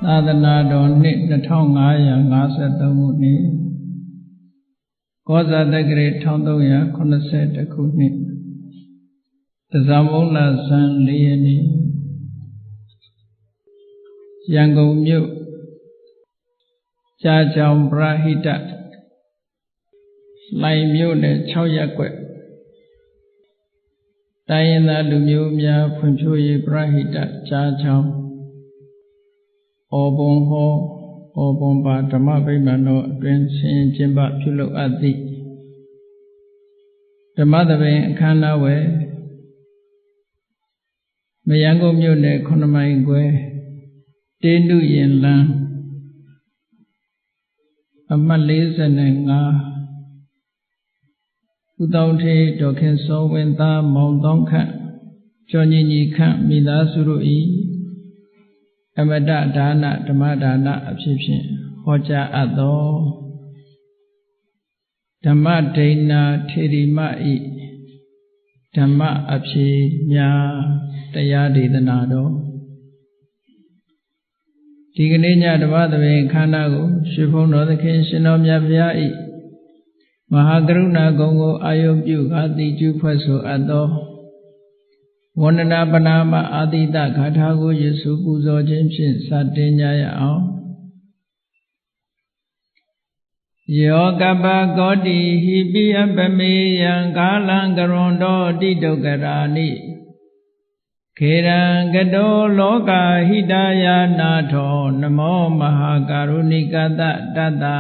သာသနာတော်နှစ်2553ခုနှစ်ကောဇာတက္ကရာ1380ခုနှစ်တဇမုံလဇန်4ရက်နေ့ရန်ကုန်မြို့ကြာချောင်ပရဟိတလှိုင်မြို့နယ်6ရပ်ကွက်တိုင်းရင်းသားလူမျိုးများဖွံ့ဖြိုးရေးပရဟိတကြာချောင်ဩဘုံဟောဩဘုံပါဓမ္မဗိမာန်တော်အတွင်ဆင်ကျင်းပပြုလုပ်အပ်သည့်ဓမ္မသဘင်အခမ်းအနားဝယ်မရန်ကုန်မြို့နယ်9မိုင်ခွဲတေနုရင်လန်းအမှတ်45ဦးတောင်းထေဒေါခင်စောဝင်းသားမောင်တောင်းခန့်ကျော်ညီညီခန့်မိသားစုတို့၏အမတဒါနဓမ္မဒါနအဖြစ်ဖြင့်ဟောကြားအပ်သောဓမ္မဒိဏထေရီမ၏ဓမ္မအဖြစ်များတရားဒေသနာတော်ဒီကနေ့ညဓမ္မသဘင်ခန္ဓာကိုရွှေဘုံတော်သခင်ရှင်တော်မြတ်ဘုရား၏မဟာကရုဏာဂုဏ်ကိုအာယုပြုကာတိကျူဖွဲ့ဆိုအပ်သောဝန္ဒနာပနာမအာတိတဂါထာကိုယေရှုပူဇော်ခြင်းဖြင့်စတင်ကြရအောင်ယောကပကောတိဟိပိယပမေယံကာလံကရွန်တော်တိတုက္ကရာနိခေရံကတောလောကဟိတယာနာထောနမောမဟာကာရုဏိကတတတ္တာ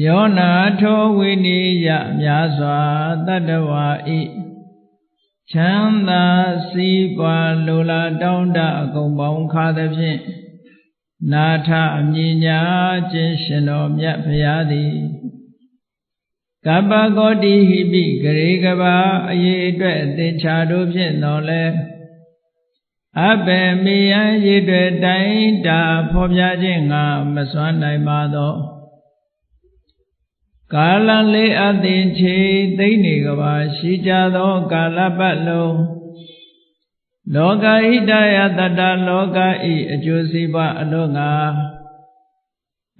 ယောနာထောဝိနိယမြာစွာတတ္တဝါဤချမ်းသာစီးပွားလိုလားတောင်းတအကုန်ပေါင်းခါသဖြင့်နာထအမြင်ညာခြင်းရှင်တော်မြတ်ဘုရားသည်ကပ္ပကောတိဟိပိဂရေကဘာအရေးအတွက်အသင်္ချာတို့ဖြင့်တော်လဲအဘေမေယံရေတွေတိုင်းတာဖော်ပြခြင်းငါမစွမ်းနိုင်ပါသောကာလလေးအသင်္ချေသိမ့်နေကဘာရှိကြသောကာလပတ်လုံးလောကဟိတယတတ္တလောကဤအကျိုးစီးပွားအလို့ငါ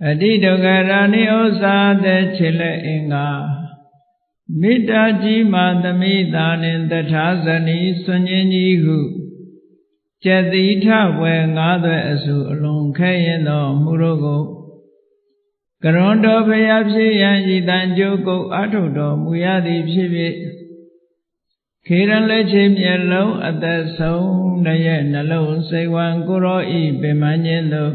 အတိဒုက္ခရာနိဥ္စာတဲ့ခြေလက်အင်္ဂါမေတ္တာကြီးမှသမိတာနှင့်တထာဇနီစွန့်ခြင်းကြီးဟုကျက်တိထဝဲငါးသွဲအစုအလုံးခဲရင်သောမူတို့ကိုကရွန်တော်ဘုရားဖြစ်ရန်ဤတန်ကြိုးကုတ်အထုတော်မူရသည်ဖြစ်ဖြစ်ခေရန်လက်ချေမျက်လုံးအသက်ဆုံးတရဲ့နှလုံးစိတ်ဝံကိုရောဤပင်မခြင်းသို့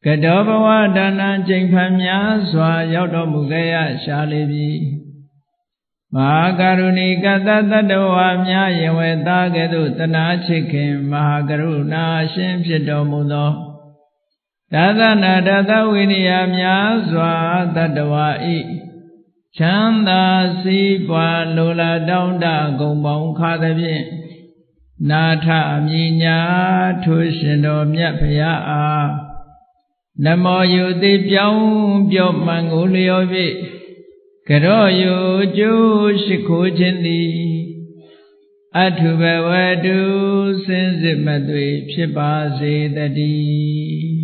ကတောဘဝဒါနချိန်ဖန်များစွာရောက်တော်မူခဲ့ရရှာလေပြီမဟာကရုဏီကတတတ္တဝါများယင်ဝေသားကဲ့သို့တနာချစ်ခင်မဟာကရုဏာရှင်ဖြစ်တော်မူသောဒါသနာဒသဝိနည်းများစွာတတ္တဝါဤချမ်းသာစီးပွားလိုလားတောင်းတဂုံပေါင်းခါသဖြင့်နာထအမြင်ညာထိုရှင်တော်မြတ်ဖရာအားနမောယုတိပြောင်းပြောမှန်ကိုလျော်ဖြင့်ကရောယုကျိုးရှိခိုးခြင်းသည်အထုဘဝတုစင်စစ်မသွေဖြစ်ပါစေတည်း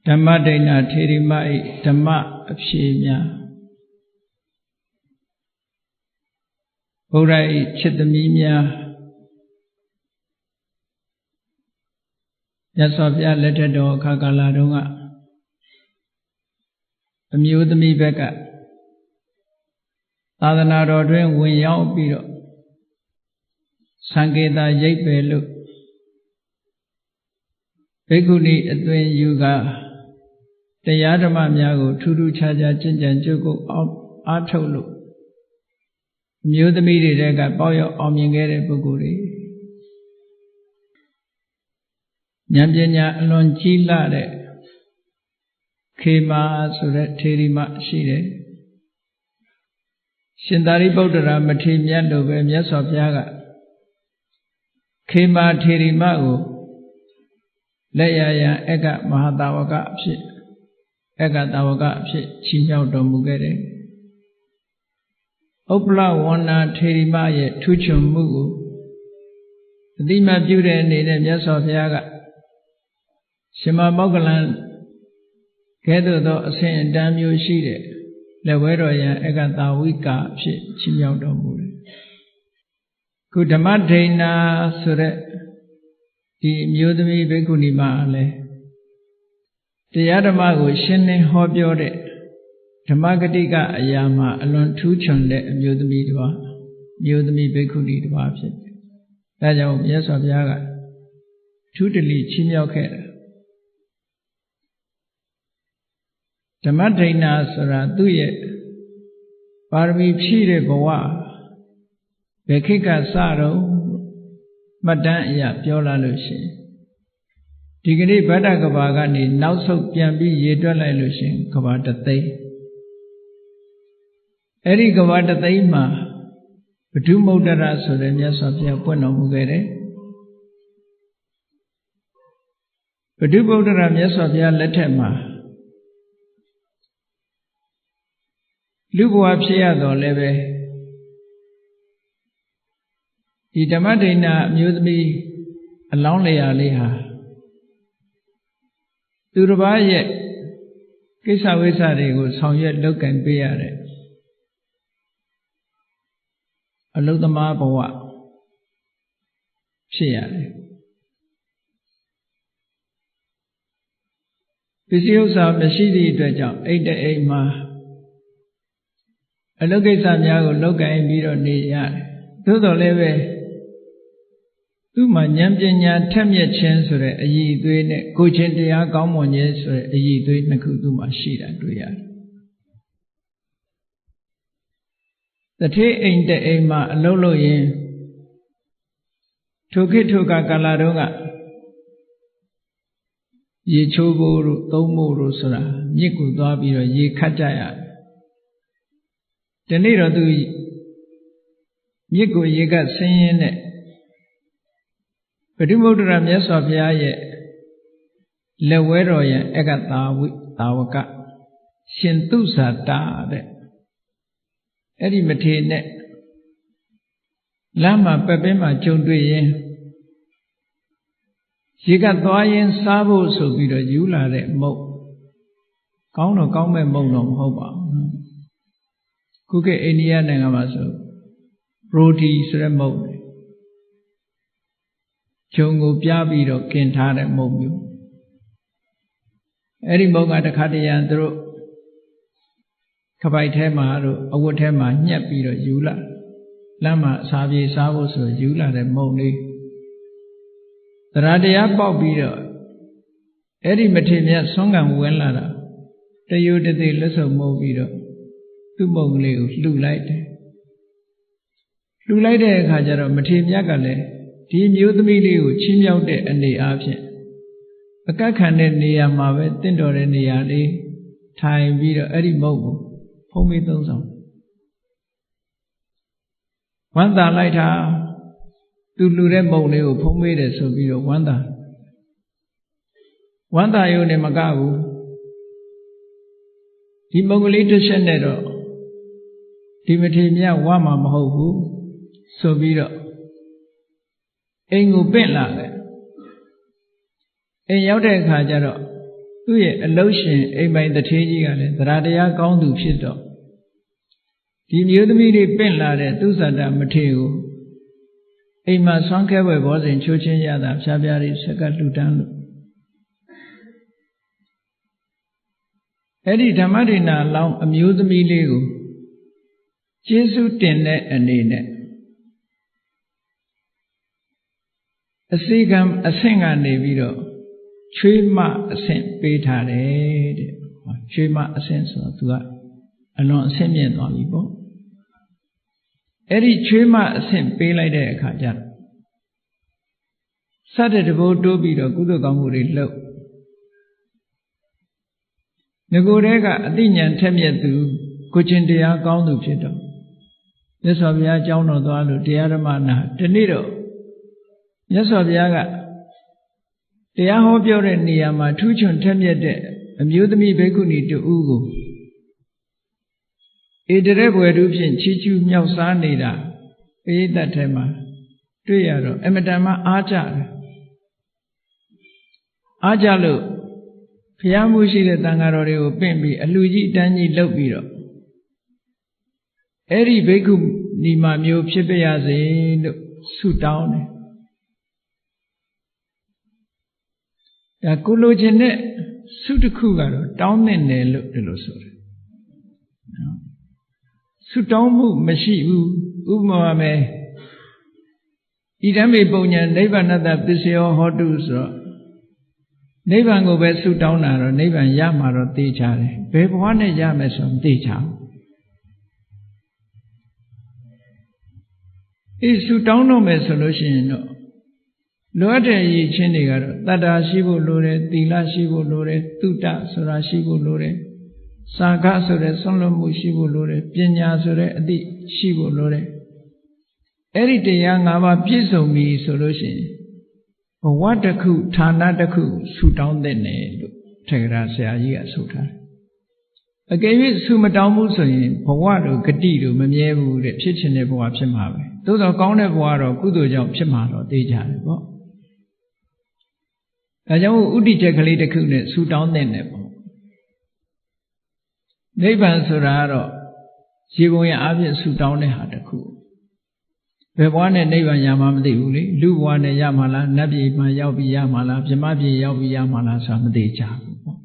ဓမ္မဒိဏထေရီမ၏ဓမ္မအဖြစ်များဘုရား၏ချစ်သမီးများမြတ်စွာဘုရားလက်ထက်တော်အခါကာလတုန်းကအမျိုးသမီးဘက်ကသာသနာတော်တွင်ဝင်ရောက်ပြီးတော့သံဃေတာရိပ်ပယ်လို့ဘိက္ခုနီအသွင်ယူကတရားဓမ္မများကိုထူးထူးခြားခြားကျင့်ကြံကြိုးကုပ်အားထုတ်လို့အမျိုးသမီးတွေကပေါရောက်အောင်မြင်ခဲ့တဲ့ပုဂ္ဂိုလ်တွေဉာဏ်ပညာအလွန်ကြီးလာတဲ့ခေမာဆိုတဲ့ထေရီမရှိတယ်ရှင်သာရိပုတ္တရာမထေရမြတ်တို့ပဲမြတ်စွာဘုရားကခေမာထေရီမကိုလက်ရရန်အက္ခမဟာတာဝကအဖြစ် ဧကတာဝကအဖြစ်ချီးမြှောက်တော်မူခဲ့တယ်ဥပ္ပလဝန္နာထေရီမရဲ့ထူးချွန်မှုကိုအတိမတ်ပြုတဲ့အနေနဲ့မြတ်စွာဘုရားကရှင်မမောက္ကလံကဲ့သို့သောအစဉ်အတန်းမျိုးရှိတဲ့လက်ဝဲတော်ရန်ဧကတာဝိကအဖြစ်ချီးမြှောက်တော်မူတယ်ခုဓမ္မဒိဏဆိုတဲ့ဒီမျိုးသမီးဘိက္ခုနီမလည်းတရားဓမ္မကိုရှင်းလင်းဟောပြောတဲ့ဓမ္မဂတိကအရာမှာအလွန်ထူးချွန်တဲ့အမျိုးသမီးတစ်ပါးမျိုးသမီးဘိက္ခုနီတစ်ပါးဖြစ်တယ်။ဒါကြောင့်မြတ်စွာဘုရားကထူးတလီချီးမြှောက်ခဲ့တာဓမ္မဒိဏဆိုတာသူ့ရဲ့ပါရမီဖြည့်တဲ့ဘဝဘယ်ခေတ်ကစတော့မှတ်တမ်းအရာပြောလာလို့ရှိရင်ဒီကနေ့ဗဒ္ဒကဘာကနေနောက်ဆုတ်ပြန်ပြီးရေတွက်လိုက်လို့ရှိရင်ကဘာတသိန်းအဲ့ဒီကဘာတသိန်းမှာဘဒုမုဒ္ဒရဆိုတဲ့မြတ်စွာဘုရားပွင့်တော်မူခဲ့တယ်ဘဒုမုဒ္ဒရမြတ်စွာဘုရားလက်ထက်မှာလူဘဝဖြစ်ရတော်လည်းပဲဒီဓမ္မဒိဏအမျိုးသမီးအလောင်းလျာလေးဟာသူတစ်ပါးရဲ့ကိစ္စဝိစ္စတွေကိုဆောင်ရွက်လုပ်ကင်ပေးရတဲ့အလုသမားဘဝဖြစ်ရတယ်ပစ္စည်းဥစ္စာမရှိသည့်အတွက်ကြောင့်အိတ်တအိမ်မှာအလုပ်ကိစ္စများကိုလုပ်ကင်ပြီးတော့နေရတယ်သို့တော်လည်းပဲသူ့မှာဉာဏ်ပညာထက်မြက်ခြင်းဆိုတဲ့အရည်အသွေးနဲ့ကိုယ်ချင်းတရားကောင်းမွန်ခြင်းဆိုတဲ့အရည်အသွေးနှစ်ခုသူ့မှာရှိတာတွေ့ရတယ်တထေးအိမ်တအိမ်မှာအလုပ်လုပ်ရင်ထိုခေတ်ထိုကာလတုန်းကရေချိုးဖို့တို့သုံးဖို့တို့ဆိုတာမြစ်ကိုသွားပြီးတော့ရေခတ်ကြရတယ်ဒီနေ့တော့သူမြစ်ကိုရေကဆင်းရဲနဲ့ဘဒုမုဒ္ဒရမြတ်စွာဘုရားရဲ့လက်ဝဲတော်ရန်ဧကတာဝိတာဝကရှင်သူဇာတာတဲ့အဲ့ဒီမထေနဲ့လမ်းမှာပက်ပင်းမှာကြုံတွေ့ရင်ရေကသွားရင်စားဖို့ဆိုပြီးတော့ယူလာတဲ့မုတ်ကောင်းတော့ကောင်းမဲ့မုတ်တော့မဟုတ်ပါဘူးခုခေတ်အိန္ဒိယနိုင်ငံမှာဆိုရိုတီဆိုတဲ့မုတ်ဂျုံကိုပြပြီးတော့กินထားတဲ့မုတ်မျိုးအဲ့ဒီမုတ်ကတခါတရံသူတို့ခပိုက်ထဲမှာတို့အဝတ်ထဲမှာညှက်ပြီးတော့ယူလာလမ်းမှာအစာပြေစားဖို့ဆိုယူလာတဲ့မုတ်လေးတရားတရားပေါက်ပြီးတော့အဲ့ဒီမထေရမြတ်ဆွမ်းကံဝင်လာတာတယုတသိလက်ဆုံမုတ်ပြီးတော့သူ့မုတ်ကလေးကိုလှူလိုက်တယ်လှူလိုက်တဲ့အခါကျတော့မထေရမြတ်ကလည်းဒီမျိုးသမီးလေးကိုချီးမြှောက်တဲ့အနေအားဖြင့်အကတ်ခံတဲ့နေရာမှာပဲတင့်တော်တဲ့နေရာလေးထိုင်ပြီးတော့အဲ့ဒီမုတ်ကိုဖုံးပြီးသုံးဆောင်ဝမ်းသာလိုက်တာသူလှူတဲ့မုတ်လေးကိုဖုံးပေးတယ်ဆိုပြီးတော့ဝမ်းသာရုံနဲ့မကဘူးဒီမုတ်ကလေးတစ်ချက်နဲ့တော့ဒီမထေရမြတ်ဝမ်းမှာမဟုတ်ဘူးဆိုပြီးတော့အိမ်ကိုပင့်လာတယ်အိမ်ရောက်တဲ့အခါကျတော့သူ့ရဲ့အလုရှင်အိမ်ပိုင်တထေးကြီးကလည်းသရတရားကောင်းသူဖြစ်တော့ဒီမျိုးသမီးတွေပင့်လာတဲ့သူဇာတမထေရကိုအိမ်မှာဆွမ်းခဲပွဲဘောဇဉ်ချိုးချင်းရတာဖြားဖြားလေးဆက်ကလှူဒန်းလို့အဲ့ဒီဓမ္မဒိဏလောင်းအမျိုးသမီးလေးကိုကျေးဇူးတင်တဲ့အနေနဲ့အစိကံအဆင့်ကနေပြီးတော့ချွေးမအဆင့်ပေးထားတယ်တဲ့ချွေးမအဆင့်ဆိုတော့သူကအလွန်အဆင့်မြင့်သွားပြီပေါ့အဲ့ဒီချွေးမအဆင့်ပေးလိုက်တဲ့အခါကျတော့စတဲ့တဘိုးတိုးပြီးတော့ကုသိုလ်ကောင်းမှုတွေလုပ်ငကိုယ်တည်းကအသိဉာဏ်ထက်မြက်သူကိုချင်းတရားကောင်းသူဖြစ်တော့မြတ်စွာဘုရားကျောင်းတော်သွားလို့တရားဓမ္မနာဒီနေ့တော့မြတ်စွာဘုရားကတရားဟောပြောတဲ့နေရာမှာထူးချွန်ထက်မြက်တဲ့ အမျိုးသမီးဘိက္ခုနီတူဦးကိုဧတရေဘွယ်သူဖြင့်ချီးကျူးမြောက်စားနေတာပရိသတ်ထဲမှာတွေ့ရတော့အမတန်မှအားကြတယ်အားကြလို့ဘုရားမှုရှိတဲ့တန်ဃာတော်တွေကိုပင့်ပြီးအလှကြီးတန်းကြီးလုပ်ပြီးတော့အဲ့ဒီဘိက္ခုနီမမျိုးဖြစ်ပြရစေလို့ဆုတောင်းတယ်ဒါကိုလိုချင်တဲ့ဆုတစ်ခုကတော့တောင်းတဲ့နယ်လို့ဒီလိုဆိုတယ်ဆုတောင်းမှုမရှိဘူးဥပမာပဲဣဒံမေပုံညာနိဗ္ဗာနတပစ္စယောဟောတုဆိုတော့နိဗ္ဗာန်ကိုပဲဆုတောင်းတာတော့နိဗ္ဗာန်ရမှာတော့သိချတယ်ဘယ်ဘဝနဲ့ရမယ်ဆိုမသိချဘူးအေးဆုတောင်းတော့မယ်ဆိုလို့ရှိရင်တော့လိုအပ်တဲ့အရေးချင်းတွေကတော့တတ္တာရှိဖို့လိုတယ်သီလရှိဖို့လိုတယ်သုတဆိုတာရှိဖို့လိုတယ်စာခဆိုတဲ့ဆွမ်းလွတ်မှုရှိဖို့လိုတယ်ပညာဆိုတဲ့အသိရှိဖို့လိုတယ်အဲ့ဒီတရား၅ပါးပြည့်စုံပြီဆိုလို့ရှိရင်ဘဝတစ်ခုဌာနတစ်ခုဆုတောင်းတဲ့နယ်လို့ထေရဆရာကြီးကဆိုထားတယ်အကယ်၍ဆုမတောင်းဘူးဆိုရင်ဘဝတို့ဂတိတို့မမြဲဘူးတဲ့ဖြစ်ချင်တဲ့ဘဝဖြစ်မှာပဲသို့တော့ကောင်းတဲ့ဘဝတော့ကုသိုလ်ကြောင့်ဖြစ်မှာတော့သိကြတယ်ပေါ့ဒါကြောင့်ဥဒိချက်ကလေးတစ်ခုနဲ့ဆုတောင်းတဲ့နယ်ပေါ့နိဗ္ဗာန်ဆိုတာကတော့ရေပုံရအပြင်ဆုတောင်းတဲ့ဟာတစ်ခုဘယ်ဘဝနဲ့နိဗ္ဗာန်ရမှာမသိဘူးလေလူဘဝနဲ့ရမှာလားနတ်ပြည်မှာရောက်ပြီးရမှာလားဗြဟ္မပြည်ရောက်ပြီးရမှာလားဆိုတာမသိကြဘူးပေါ့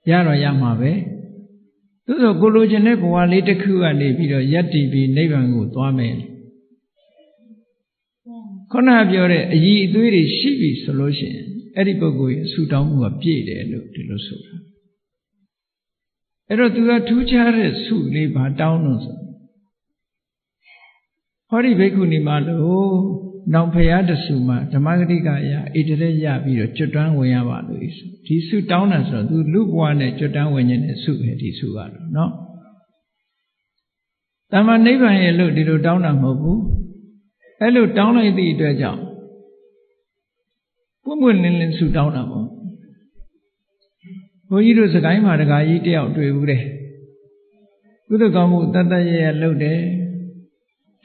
ရတော့ရမှာပဲသို့သောကိုလိုချင်တဲ့ဘဝလေးတစ်ခုကနေပြီးတော့ယက်တည်ပြီးနိဗ္ဗာန်ကိုသွားမယ်ခုနပြောတဲ့အည်အသွေးတွေရှိပြီဆိုလို့ရှိရင်အဲ့ဒီပုဂ္ဂိုလ်ရဲ့ဆုတောင်းမှုကပြည့်တယ်လို့ဒီလိုဆိုတာအဲ့တော့သူကထူးခြားတဲ့ဆုလေးပါတောင်းလို့ဆိုဟောဒီဘိက္ခုနီမလို့နောင်ဖရာတဆူမှာဓမ္မဂတိကအရာဣတရေရပြီးတော့ကျွတ်တန်းဝင်ရပါလို့ဒီဆုတောင်းတာဆိုတော့သူလူဘဝနဲ့ကျွတ်တန်းဝင်ခြင်းနဲ့ဆုပဲဒီဆုကတော့เนาะတမန်နိဗ္ဗာန်ရဲ့လို့ဒီလိုတောင်းတာမဟုတ်ဘူးအဲ့လိုတောင်းလိုက်သည့်အတွက်ကြောင့်ပွင့်ပွင့်လင်းလင်းဆုတောင်းတာပေါ့ဘုန်းကြီးတို့စကိုင်းမှာတခါကြီးတယောက်တွေ့ဘူးတဲ့ကုသကောင်းမှုတတ်တတ်ရရလုပ်တယ်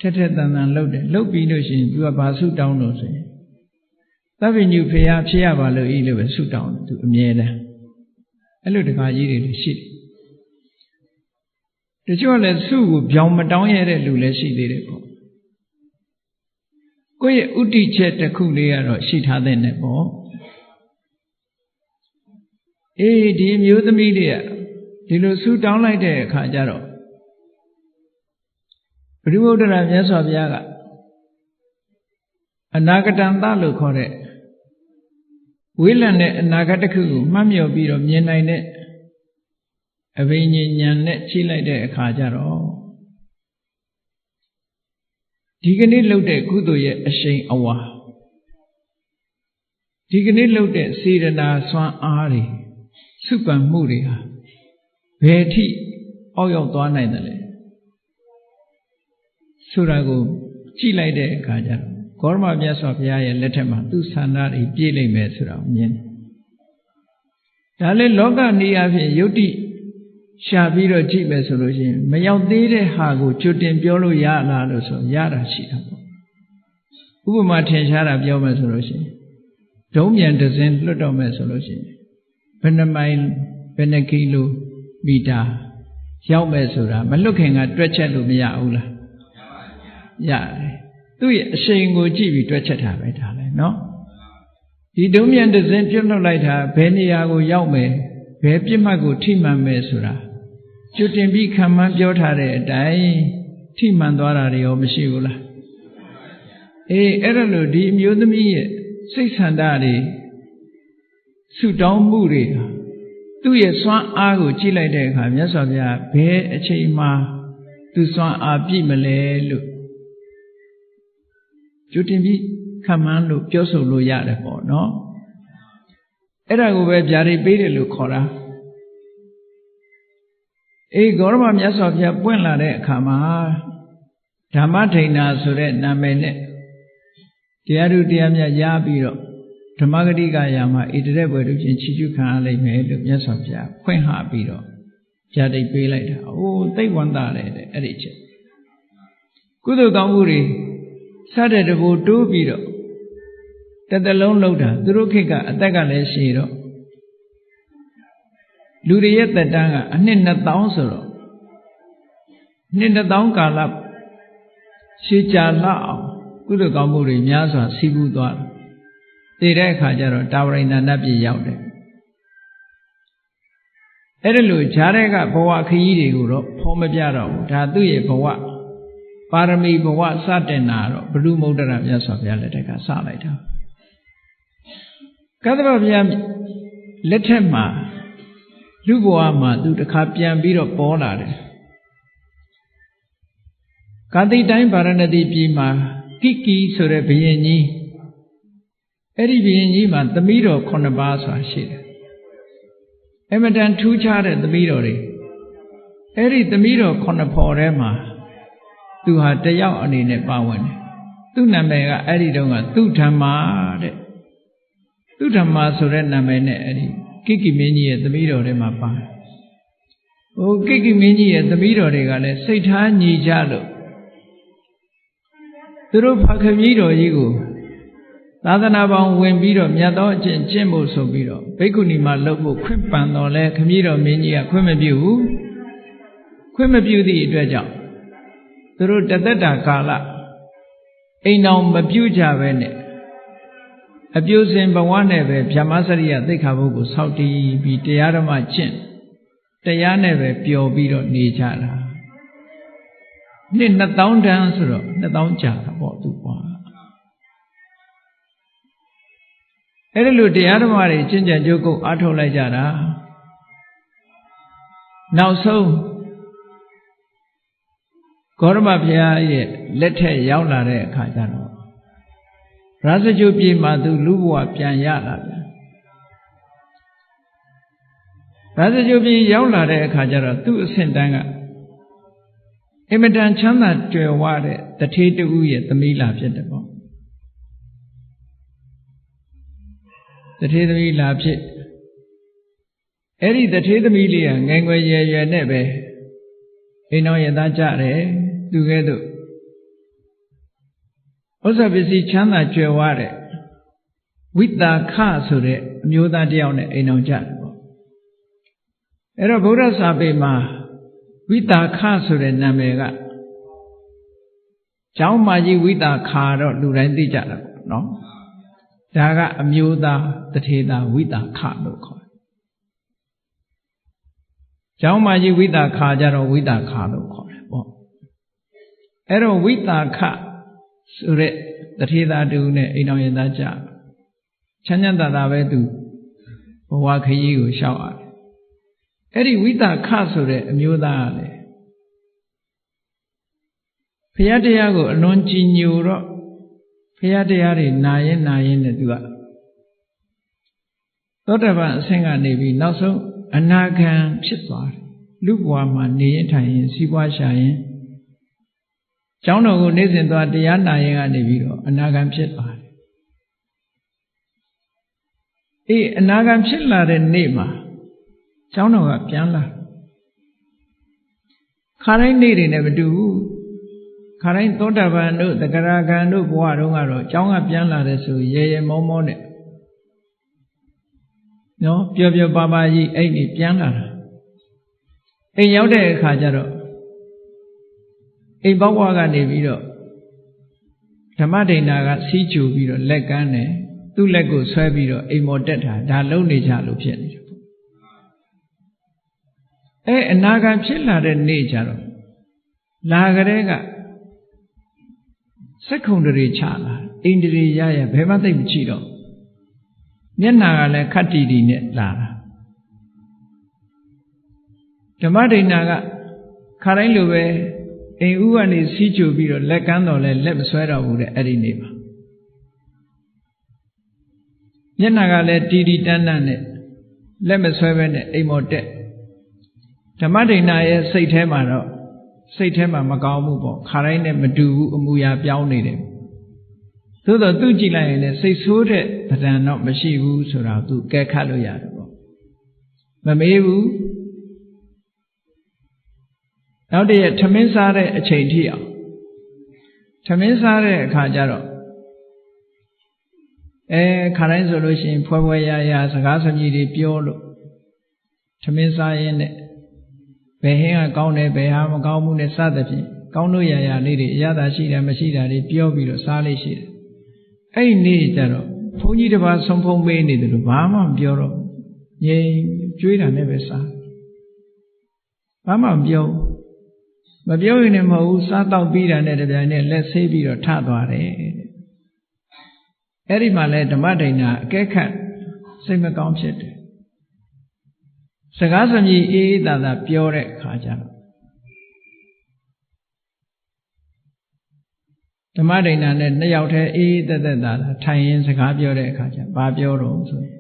ထက်ထက်တန်တန်လုပ်တယ်လုပ်ပြီးလို့ရှိရင်သူကဘာဆုတောင်းလို့ဆိုရင်သဗ္ဗညုဖေယဖြစ်ရပါလို့ဤလို့ပဲဆုတောင်းတယ်သူအမြဲတမ်းအဲ့လိုတခါကြီးတွေရှိတယ်တချို့လည်းဆုကိုပြောင်းမတောင်းရတဲ့လူလည်းရှိသေးတယ်ပေါ့ကိုယ့်ရဲ့ဥတီချက်တစ်ခုလေးကတော့ရှိထားတဲ့နဲ့ပေါ့အေးဒီမျိုးသမီးတွေကဒီလိုဆုတောင်းလိုက်တဲ့အခါကျတော့ဘုရားဗုဒ္ဓရာမြတ်စွာဘုရားကအနာဂတံသလို့ခေါ်တဲ့ဝိလံတဲ့အနာဂတ်တစ်ခုကိုမှတ်မြော်ပြီးတော့မြင်နိုင်တဲ့အဘိညာဉ်ဉာဏ်နဲ့ချိလိုက်တဲ့အခါကျတော့ဒီကနေ့လုပ်တဲ့ကုသိုလ်ရဲ့အရှိန်အဝါဒီကနေ့လုပ်တဲ့စေတနာစွမ်းအားတွေစုပန်မှုတွေဟာဘယ်အထိအောက်ရောက်သွားနိုင်တယ်လဲဆိုတာကိုကြည့်လိုက်တဲ့အခါကျတော့ဂေါရမမြတ်စွာဘုရားရဲ့လက်ထက်မှာသူဆန္ဒတွေပြည့်လိမ့်မယ်ဆိုတာကိုမြင်တယ်။ဒါလည်းလောကနေအဖြစ်ယုတ်တိရှာပြီးတော့ကြည့်မယ်ဆိုလို့ရှိရင်မရောက်သေးတဲ့ဟာကိုကြိုတင်ပြောလို့ရလားလို့ဆိုရတာရှိတာပေါ့။ဥပမာထင်ရှားတာပြောမယ်ဆိုလို့ရှိရင်ဒုံးမြန်တစ်စင်းလွတ်တော့မယ်ဆိုလို့ရှိရင်ဘယ်နှမိုင်ဘယ်နှကီလိုမီတာရောက်မယ်ဆိုတာမလွတ်ခင်ကတွက်ချက်လို့မရဘူးလားရတယ်သူ့ရဲ့အရှိန်ကိုကြည့်ပြီးတွက်ချက်တာပဲဒါလည်းเนาะဒီဒုံးမြန်တစ်စင်းပြုတ်လွတ်လိုက်တာဘယ်နေရာကိုရောက်မယ်ဘယ်ပြစ်မှတ်ကိုထိမှန်မယ်ဆိုတာကျွတ်တင်ပြီးခံမှန်းပြောထားတဲ့အတိုင်းထိမှန်သွားတာတွေရောမရှိဘူးလားအေးအဲ့ဒါလို့ဒီအမျိုးသမီးရဲ့စိတ်ဆန္ဒတွေဆုတောင်းမှုတွေသူ့ရဲ့စွမ်းအားကိုကြည့်လိုက်တဲ့အခါမြတ်စွာဘုရားဘယ်အချိန်မှသူစွမ်းအားပြည့်မလဲလို့ကျွတ်တင်ပြီးခံမှန်းလို့ပြောဆိုလို့ရတယ်ပေါ့နော်အဲ့ဒါကိုပဲဗျာဒိတ်ပေးတယ်လို့ခေါ်တာအေးဂေါရမမြတ်စွာဘုရားပွင့်လာတဲ့အခါမှာဓမ္မဒိဏဆိုတဲ့နာမည်နဲ့တရားသူတရားမြတ်ရပြီးတော့ ဓမ္မဂတိကယာမှာဣတရက်ပွဲတို့ချင်းချီးကျူးခံရလိမ့်မယ်လို့မြတ်စွာဘုရားဖွင့်ဟပြီးတော့ဗျာဒိတ်ပေးလိုက်တာ။အိုးသိပ်ဝမ်းသာတယ်တဲ့အဲ့ဒီချက်ကုသိုလ်ကောင်းမှုတွေစတဲ့တဘူတိုးပြီးတော့တစ်သလုံးလောက်တာသူတို့ခေတ်ကအသက်ကလည်းရှည်တော့လူတွေရဲ့သက်တမ်းကအနှစ်2000ဆိုတော့နှစ်2000ကာလရှည်ကြာလောက်အောင်ကုသိုလ်ကောင်းမှုတွေများစွာစီးပူးသွားတယ်တည်တဲ့အခါကျတော့တာဝရိန္ဒနတ်ပြည်ရောက်တယ်အဲ့ဒါလို့ဂျားတဲ့ကဘဝခရီးတွေကိုတော့ဖော်မပြတော့ဘူးဒါသူ့ရဲ့ဘဝပါရမီဘဝစတင်တာတော့ဘုရုမုဒ္ဒရာမြတ်စွာဘုရားလက်ထက်ကစလိုက်တာကသဗ္ဗဘုရားလက်ထက်မှာလူဘဝမှာသူတစ်ခါပြန်ပြီးတော့ပေါ်လာတယ်ကာတိတိုင်းဗာရဏသီပြည်မှာကိကီဆိုတဲ့ဘုရင်ကြီးအဲ့ဒီဘုရင်ကြီးမှာသမီးတော်9ပါးဆိုတာရှိတယ်အမတန်ထူးခြားတဲ့သမီးတော်တွေအဲ့ဒီသမီးတော်9ဖော်ထဲမှာသူဟာတယောက်အနေနဲ့ပါဝင်တယ်သူ့နာမည်ကအဲ့ဒီတုန်းကသူဓမ္မာတဲ့သူဓမ္မာဆိုတဲ့နာမည်နဲ့အဲ့ဒီကိကိမင်းကြီးရဲ့သမီးတော်တွေမှာပါတယ်ဟိုကိကိမင်းကြီးရဲ့သမီးတော်တွေကလည်းစိတ်ထားညီကြလို့သူတို့ဖခမည်းတော်ကြီးကိုသာသနာပေါင်းဝင်ပြီးတော့မြတ်သောအကျင့်ကျင့်ဖို့ဆိုပြီးတော့ဘိက္ခုနီမှာလုပ်ဖို့ခွင့်ပန်တော်လဲခမည်းတော်မင်းကြီးကခွင့်မပြုဘူးခွင့်မပြုသည့်အတွက်ကြောင့်သူတို့တသက်တာကာလအိမ်တော်မပြုကြပဲနဲ့အပြုစဉ်ဘဝနဲ့ပဲဗျမစရိယသိက္ခာပုဒ်ကိုစောင့်တည်ပြီးတရားဓမ္မကျင့်တရားနဲ့ပဲပျော်ပြီးတော့နေကြတာနှစ်2000တန်းဆိုတော့2000ကြာတာပေါ့သူကွာအဲ့ဒါလို့တရားဓမ္မတွေကျင့်ကြံကြိုးကုပ်အားထုတ်လိုက်ကြတာနောက်ဆုံးဂေါရမဘုရားရဲ့လက်ထက်ရောက်လာတဲ့အခါကျတော့ရာဇဂြိုလ်ပြည်မှာသူလူဘဝပြန်ရလာတယ်ရာဇဂြိုလ်ပြည်ရောက်လာတဲ့အခါကျတော့သူ့အဆင့်တန်းကအင်မတန်ချမ်းသာကြွယ်ဝတဲ့တထေးတူရဲ့သမီးလာဖြစ်တယ်ပေါ့တထေးသမီးလာဖြစ်အဲ့ဒီတထေးသမီးလေးကငယ်ငယ်ရွယ်ရွယ်နဲ့ပဲအိမ်တော်ရသားကြတယ်သူကဲ့သို့ဥစ္စာပစ္စည်းချမ်းသာကြွယ်ဝတဲ့ဝိတာခဆိုတဲ့အမျိုးသားတယောက်နဲ့အိမ်တော်ကြတယ်ပေါ့အဲ့တော့ဗုဒ္ဓစာပေမှာဝိတာခဆိုတဲ့နာမည်ကကျောင်းမကြီးဝိတာခါတော့လူတိုင်းသိကြတာပေါ့နော်ဒါကအမျိုးသားတထေသားဝိတာခလို့ခေါ်တယ်ကျောင်းမကြီးဝိတာခါကြတော့ဝိတာခလို့ခေါ်တယ်ပေါ့အဲ့တော့ဝိတာခဆိုတဲ့တထေသားတူနဲ့အိမ်တော်ရသားကြချမ်းချမ်းသာသာပဲသူဘဝခရီးကိုရှောက်ရတယ်အဲ့ဒီဝိတာခဆိုတဲ့အမျိုးသားကလည်းဘုရားတရားကိုအလွန်ကြည်ညိုတော့ဘုရားတရားတွေနာရင်နဲ့သူကသောတပန်အဆင့်ကနေပြီးနောက်ဆုံးအနာဂံဖြစ်သွားတယ်လူဘဝမှာနေရင်ထိုင်ရင်စီးပွားရှာရင်ကျောင်းတော်ကိုနေ့စဉ်သွားတရားနာရင်ကနေပြီးတော့အနာဂံဖြစ်သွားတယ်အေးအနာဂံဖြစ်လာတဲ့နေ့မှာကျောင်းတော်ကပြန်လာခါတိုင်းနေ့တွေနဲ့မတူဘူးခါတိုင်းသောတာပန်တို့သကရာဂံတို့ဘဝတုန်းကတော့ကျောင်းကပြန်လာတဲ့ဆိုရဲမောမောနဲ့နော်ပျော်ပျော်ပါပါကြီးအဲ့ဒီပြန်လာတာအိမ်ရောက်တဲ့အခါကျတော့အိမ်ပေါက်ဝါကနေပြီးတော့ဓမ္မဒိဏကစီးချူပြီးတော့လက်ကမ်းတယ်သူ့လက်ကိုဆွဲပြီးတော့အိမ်မော်တက်တာဒါလုံနေကြလို့ဖြစ်နေတယ်အနာဂံဖြစ်လာတဲ့နေ့ကျတော့လာကြတဲ့ကစက္ခုံတရေချလာအိန္ဒြေရဘယ်မှသိမကြည့်တော့မျက်နာကလည်းခတ်တီတီနဲ့လာတာဓမ္မဒိဏကခါတိုင်းလိုပဲအိမ်ဥကနေစီးကြိုပြီးတော့လက်ကမ်းတော်လဲလက်မဆွဲတော့ဘူးတဲ့အဲ့ဒီနေ့မှာမျက်နာကလည်းတီတီတန်းတန်းနဲ့လက်မဆွဲပဲနဲ့အိမ်မော်တက်ဓမ္မဒိဏရဲ့စိတ်ထဲမှာတော့စိတ်ထဲမှာမကောင်းဘူးပေါ့ခါတိုင်းနဲ့မတူဘူးအမူအရာပြောင်းနေတယ် သို့တော့သူကြည့်လိုက်ရင်လည်းစိတ်ဆိုးတဲ့ပဒံတော့မရှိဘူးဆိုတာသူကဲခတ်လို့ရတယ်ပေါ့မမေးဘူးနောက်တည့်ထမင်းစားတဲ့အချိန်ထိအောင်ထမင်းစားတဲ့အခါကျတော့ခါတိုင်းဆိုလို့ရှိရင်ဖွဲဖွဲရရစကားစမြည်တွေပြောလို့ထမင်းစားရင်းနဲ့ဘယ်ဟင်းကကောင်းတယ်ဘယ်ဟာမကောင်းဘူးနဲ့စသဖြင့်ကောင်းလို့ရရလေးတွေအရသာရှိတယ်မရှိတာတွေပြောပြီးတော့စားလေးရှိတယ်အဲ့ဒီနေ့ကျတော့ဘုန်းကြီးတစ်ပါးဆုံးဖုံးပေးနေတယ်လို့ဘာမှမပြောတော့ငြိမ်ကြွေးတာနဲ့ပဲစားဘာမှမပြောမပြောရင်လည်းမဟုတ်ဘူးစားတော့ပြီးတာနဲ့တပြိုင်နက်လက်ဆေးပြီးတော့ထသွားတယ်အဲ့ဒီမှာလဲဓမ္မဒိဏအကဲခတ်စိတ်မကောင်းဖြစ်တယ်စကားစမြည်အေးအေးသာသာပြောတဲ့အခါကျတော့ဓမ္မဒိဏနဲ့နှစ်ယောက်တည်းအေးအေးသက်သက်သာသာထိုင်ရင်စကားပြောတဲ့အခါကျဘာပြောတော့ဆိုရင်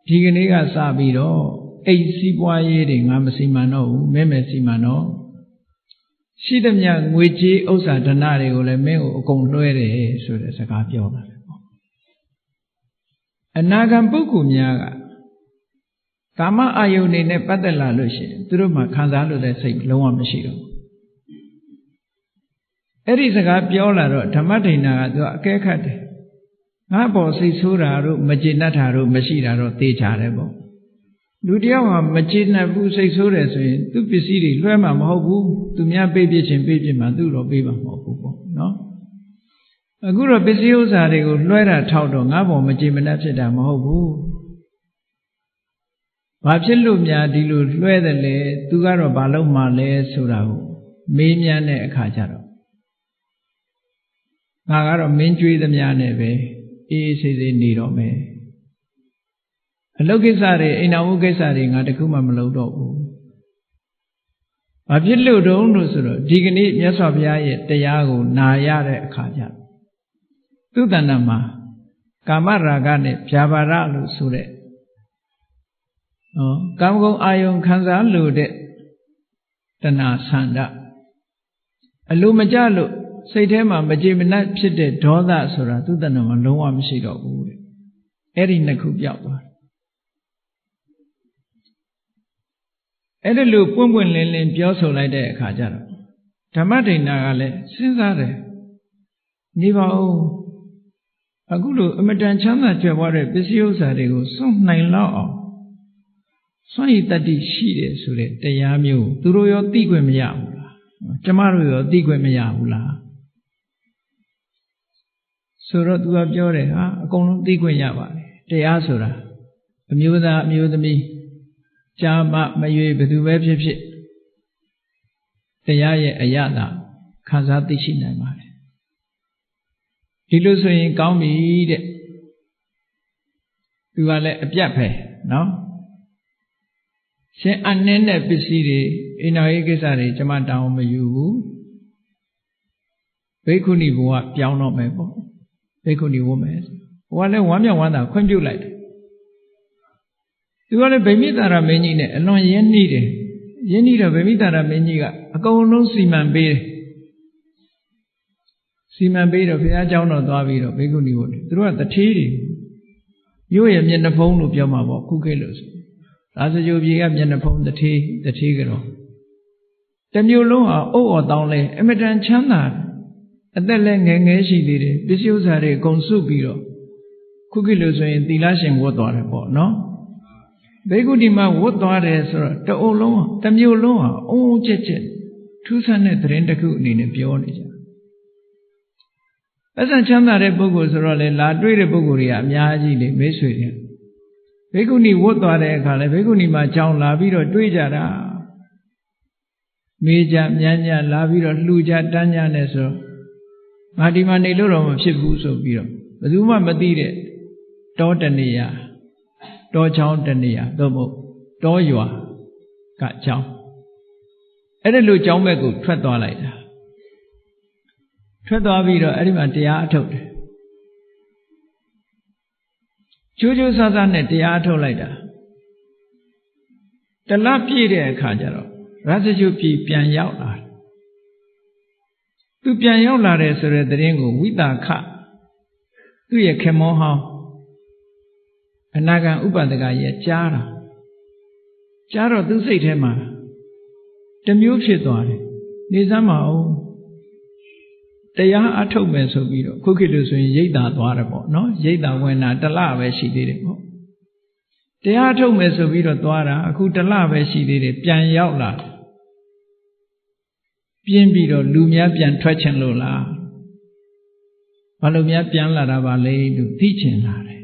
ဒီကနေ့ကစပြီးတော့အိတ်စီးပွားရေးတွေငါမစီမံတော့ဘူးမဲမဲစီမံတော့ရှိသမျှငွေကြေးဥစ္စာဓနတွေကိုလည်းမင်းကိုအကုန်လွှဲတယ်ဆိုတဲ့စကားပြောတာလေပေါ့အနာဂံပုဂ္ဂိုလ်များကကာမအာယုန်တွေနဲ့ပတ်သက်လာလို့ရှိရင်သူတို့မှခံစားလို့တဲ့စိတ်လုံးဝမရှိတော့ဘူးအဲ့ဒီစကားပြောလာတော့ဓမ္မဒိဏကသူအကဲခတ်တယ်ငါပေါ်စိတ်ဆိုးတာတို့မကျေနပ်တာတို့မရှိတာတော့သိကြတယ်ပေါ့လူတယောက်ဟာမကျေနပ်ဘူးစိတ်ဆိုးတယ်ဆိုရင်သူ့ပစ္စည်းတွေလွှဲမှာမဟုတ်ဘူးသူများပေးပြခြင်းပေးပြမှာသူ့တော့ပေးမှာမဟုတ်ဘူးပေါ့နော်အခုတော့ပစ္စည်းဥစ္စာတွေကိုလွှဲတာထောက်တော့ငါပေါ်မကျေမနပ်ဖြစ်တာမဟုတ်ဘူးဘာဖြစ်လို့များဒီလိုလွှဲတယ်လဲသူကတော့ဘာလို့မှလဲဆိုတာကိုမေးမြန်းတဲ့အခါကျတော့ငါကတော့မင်းကြွေးသမျှနဲ့ပဲအေးအေးဆေးဆေးနေတော့မယ်အလုပ်ကိစ္စတွေအိမ်တော်မှုကိစ္စတွေငါတခုမှမလုပ်တော့ဘူး။ဘာဖြစ်လို့တုံးလို့ဆိုတော့ဒီကနေ့မြတ်စွာဘုရားရဲ့တရားကိုနာရတဲ့အခါကျသူ့တဏ္ဍာမှာကာမရာဂနဲ့ဗျာပါဒလို့ဆိုတဲ့ကာမဂုဏ်အာယုံခံစားလို့တဲ့တဏှာဆန္ဒအလိုမကျလို့စိတ်ထဲမှာမကြေမနပ်ဖြစ်တဲ့ဒေါသဆိုတာသူ့တဏ္ဍာမှာလုံးဝမရှိတော့ဘူးတဲ့။အဲ့ဒီနှစ်ခုပြောက်သွားအဲ့ဒါလို့ပွင့်ပွင့်လင်းလင်းပြောဆိုလိုက်တဲ့အခါကျတော့ဓမ္မဒိဏကလည်းစဉ်းစားတယ်နေပါဦးအခုလိုအမတန်ချမ်းသာကြွယ်ဝတဲ့ပစ္စည်းဥစ္စာတွေကိုစွန့်နိုင်လောက်အောင်စွန့်ရည်တတ္တိရှိတယ်ဆိုတဲ့တရားမျိုးသူတို့ရောသိခွင့်မရဘူးလားကျမတို့ရောသိခွင့်မရဘူးလားဆိုတော့သူကပြောတယ်ဟာအကုန်လုံးသိခွင့်ရပါတယ်တရားဆိုတာအမျိုးသားအမျိုးသမီးကြာမမရွေဘယ်သူပဲဖြစ်ဖြစ်တရားရဲ့အရသာခံစားသိရှိနိုင်ပါတယ်ဒီလိုဆိုရင်ကောင်းပြီတဲ့သူကလည်းအပြတ်ပဲနော်ရှင်အနှင်းတဲ့ပစ္စည်းတွေအိမ်တော်ရေးကိစ္စတွေကျွန်မတောင်းမယူဘူးဘိက္ခုနီဘဝပြောင်းတော့မယ်ပေါ့ဘိက္ခုနီဝတ်မယ်ဘဝလည်းဝမ်းမြောက်ဝမ်းသာခွင့်ပြုလိုက်တယ်သူကလည်းဗိမိတာရမင်းကြီးနဲ့အလွန်ရင်းနှီးတယ်ရင်းနှီးတော့ဗိမိတာရမင်းကြီးကအကုန်လုံးစီမံပေးတယ်စီမံပေးတော့ဘုရားကျောင်းတော်သွားပြီးတော့ဘိက္ခုနီဝတ်တယ်သူတို့ကတထေးတွေမြို့ရဲ့မျက်နှာဖုံးလို့ပြောမှာပေါ့ခုခေတ်လို့ဆိုဒါစကြိုပြေကမျက်နှာဖုံးတထေးကတော့တမျိုးလုံးဟာအုပ်အော်တောင်းလဲအမတန်ချမ်းသာအသက်လည်းငယ်ငယ်ရှိသေးတယ်ပစ္စည်းဥစ္စာတွေအကုန်စုပြီးတော့ခုခေတ်လို့ဆိုရင်သီလရှင်ဝတ်သွားတယ်ပေါ့နော်ဘိက္ခုနီမှာဝတ်သွားတယ်ဆိုတော့တအုပ်လုံးတမျိုးလုံးဟာအုံးကျက်ကျက်ထူးဆန်းတဲ့သတင်းတစ်ခုအနေနဲ့ပြောနေကြအဆန်ချမ်းသာတဲ့ပုဂ္ဂိုလ်ဆိုတော့လေလာတွေ့တဲ့ပုဂ္ဂိုလ်တွေကအများကြီးလေမိတ်ဆွေတွေဘိက္ခုနီဝတ်သွားတဲ့အခါလေဘိက္ခုနီမှာကြောင်းလာပြီးတော့တွေ့ကြတာမေးကြမြန်းကြလာပြီးတော့လှူကြတန်းကြနဲ့ဆိုငါဒီမှာနေလို့တော့မဖြစ်ဘူးဆိုပြီးတော့ဘယ်သူမှမသိတဲ့တောတနေရတောချောင်းတနေရသို့မဟုတ်တောရွာကကျောင်းအဲ့ဒါလိုကျောင်းဘက်ကိုထွက်သွားလိုက်တာထွက်သွားပြီးတော့အဲ့ဒီမှာတရားအထုတ်တယ်ကျိုးကျိုးဆဆနဲ့တရားအထုတ်လိုက်တာတလပြည့်တဲ့အခါကျတော့ရသကျုပ်ပြည်ပြန်ရောက်လာသူပြန်ရောက်လာတယ်ဆိုတဲ့သတင်းကိုဝိတာခ သူရဲ့ခင်မောဟောင်းအနာဂံဥပဒကရဲ့ကြားတာကြားတော့သူစိတ်ထဲမှာတမျိုးဖြစ်သွားတယ်နေစမ်းမအောင်တရားအထုတ်မယ်ဆိုပြီးတော့ခုခေတ်လို့ဆိုရင်ရိတ်တာသွားတယ်ပေါ့နော်ရိတ်တာဝင်တာတစ်လပဲရှိသေးတယ်ပေါ့တရားအထုတ်မယ်ဆိုပြီးတော့သွားတာအခုတစ်လပဲရှိသေးတယ်ပြန်ရောက်လာပြင်းပြီးတော့လူများပြန်ထွက်ချင်လို့လားဘာလို့များပြန်လာတာပါလဲလို့သိချင်လာတယ်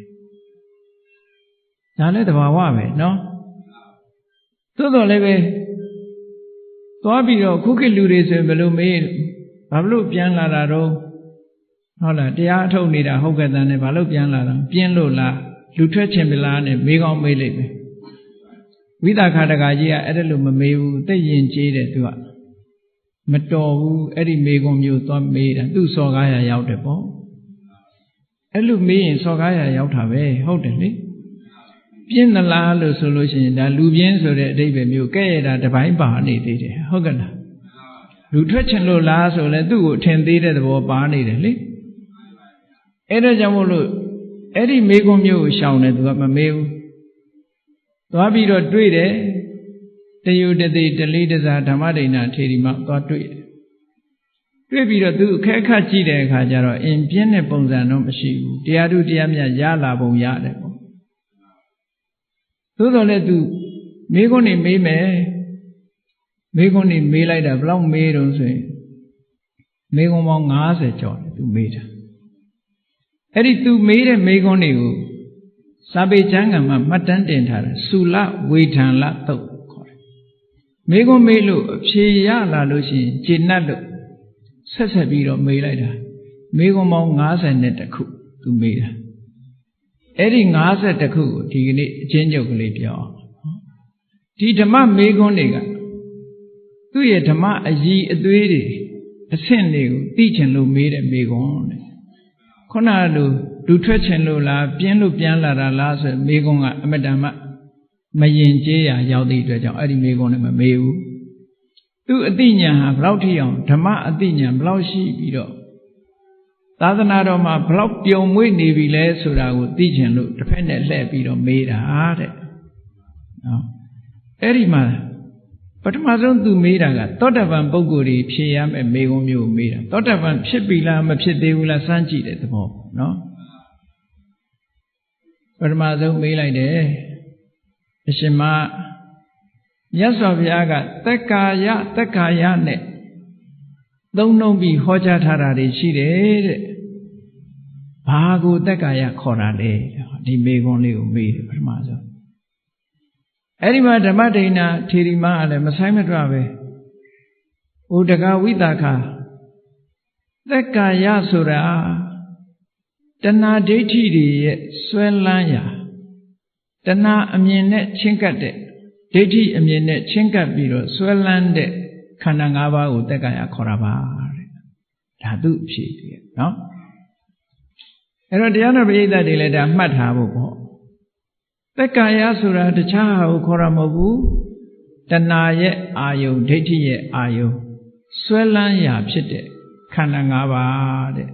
ဒါလည်းသဘာဝပဲနော်သို့တော်လည်းပဲသွားပြီးတော့ခုခေတ်လူတွေဆိုရင်ဘယ်လိုမေးဘာလို့ပြန်လာတာတော့ဟုတ်လားတရားအထုတ်နေတာဟုတ်ကဲ့တန်းနဲ့ဘာလို့ပြန်လာတာပြင်းလို့လားလူထွက်ချင်ပလားနဲ့မေးကောင်းမေးလိုက်မယ်ဝိသခာတကကြီးကအဲ့ဒါလို့မမေးဘူးသိရင်ကျေးတယ်သူကမတော်ဘူးအဲ့ဒီမေးခွန်းမျိုးသွားမေးတာသူ့စော်ကားရရောက်တယ်ပေါ့အဲ့လိုမေးရင်စော်ကားရရောက်တာပဲဟုတ်တယ်လေပြင်းသလားလို့ဆိုလို့ရှိရင်ဒါလူပြင်းဆိုတဲ့အဓိပ္ပာယ်မျိုးကဲ့ရတာတပိုင်းပါနေသေးတယ်ဟုတ်ကဲ့လားလူထွက်ချင်လို့လားဆိုလဲသူ့ကိုထင်သေးတဲ့သဘောပါနေတယ်လေအဲ့ဒါကြောင့်မို့လို့အဲ့ဒီမေခွန်းမျိုးကိုရှောင်တယ်သူကမမေးဘူးသွားပြီးတော့တွေ့တယ်တယုတတိတလိတစားဓမ္မဒိဏထေရီမသွားတွေ့တယ်တွေ့ပြီးတော့သူအခက်အခက်ကြည့်တဲ့အခါကျတော့အင်ပြင်းတဲ့ပုံစံတော့မရှိဘူးတရားသူတရားမြတ်ရလာပုံရတယ်ပေါ့သို့တော်လည်းသူမေခွန်းနေမေးမယ်မေခွန်းနေမေးလိုက်တာဘယ်လောက်မေးတော့ဆိုရင်မေခွန်းပေါင်း90ကျော်တယ်သူမေးတာအဲ့ဒီသူမေးတဲ့မေခွန်းတွေကိုစာပေကျမ်းဂန်မှာမှတ်တမ်းတင်ထားတယ်သုလဝေထံလသုတ်ခေါ်တယ်မေခွန်းမေးလို့အဖြေရလာလို့ရှိရင်ကျေနပ်လို့ဆက်ပြီးတော့မေးလိုက်တာမေခွန်းပေါင်း52ခုသူမေးတာအဲ့ဒီ52ခုကိုဒီကနေ့အချင်းချုပ်ကလေးပြောအောင်ဒီဓမ္မမေခွန်းတွေကသူ့ရဲ့ဓမ္မအည်အသွေးတွေအဆင့်တွေကိုသိချင်လို့မေးတဲ့မေခွန်းတဲ့ခုနကလိုလူထွက်ချင်လို့လားပြင်းလို့ပြန်လာတာလားဆိုမေခွန်းကအမတ္တမမယင်ကျေးရာရောက်တဲ့အတွက်ကြောင့်အဲ့ဒီမေခွန်းနဲ့မမေးဘူးသူအသိဉာဏ်ဟာဘယ်လောက်ထိအောင်ဓမ္မအသိဉာဏ်ဘယ်လောက်ရှိပြီးတော့သာသနာတော်မှာဘယ်လောက်ပြုံမွေ့နေပြီလဲဆိုတာကိုသိချင်လို့တစ်ဖက်နဲ့လှည့်ပြီးတော့မေးတာတဲ့နော်အဲ့ဒီမှာပထမဆုံးသူမေးတာကသောတပန်ပုဂ္ဂိုလ်တွေဖြေရမယ့်မေခွန်းမျိုးကိုမေးတာသောတပန်ဖြစ်ပြီလားမဖြစ်သေးဘူးလားစမ်းကြည့်တဲ့သဘောနော်ပထမဆုံးမေးလိုက်တယ်အရှင်မမြတ်စွာဘုရားကသက်ကာယနဲ့သုံးနှုံးပြီးဟောကြားထားတာတွေရှိတယ်တဲ့ဘာကိုသက်ကာယခေါ်တာလဲဒီမေခွန်းလေးကိုမေးတယ်ပထမဆုံးအဲ့ဒီမှာဓမ္မဒိဏထေရီမကလည်းမဆိုင်မတွပဲဩတကဝိသခာသက်ကာယဆိုတာတဏှာဒိဋ္ဌိတွေရဲ့ဆွဲလန်းရာတဏှာအမြင်နဲ့ချင်းကပ်တဲ့ဒိဋ္ဌိအမြင်နဲ့ချင်းကပ်ပြီးတော့ဆွဲလန်းတဲ့ခန္ဓာ၅ပါးကိုသက်ကာယခေါ်တာပါတဲ့ဒါသူ့အဖြစ်တည်းနော်အဲ့တော့တရားတော်ပရိသတ်တွေလည်းဒါမှတ်ထားဖို့ပေါ့သက်ကာယဆိုတာတခြားဟာကိုခေါ်တာမဟုတ်ဘူးတဏှာရဲ့အာယုံဒိဋ္ဌိရဲ့အာယုံဆွဲလန်းရာဖြစ်တဲ့ခန္ဓာ၅ပါးတဲ့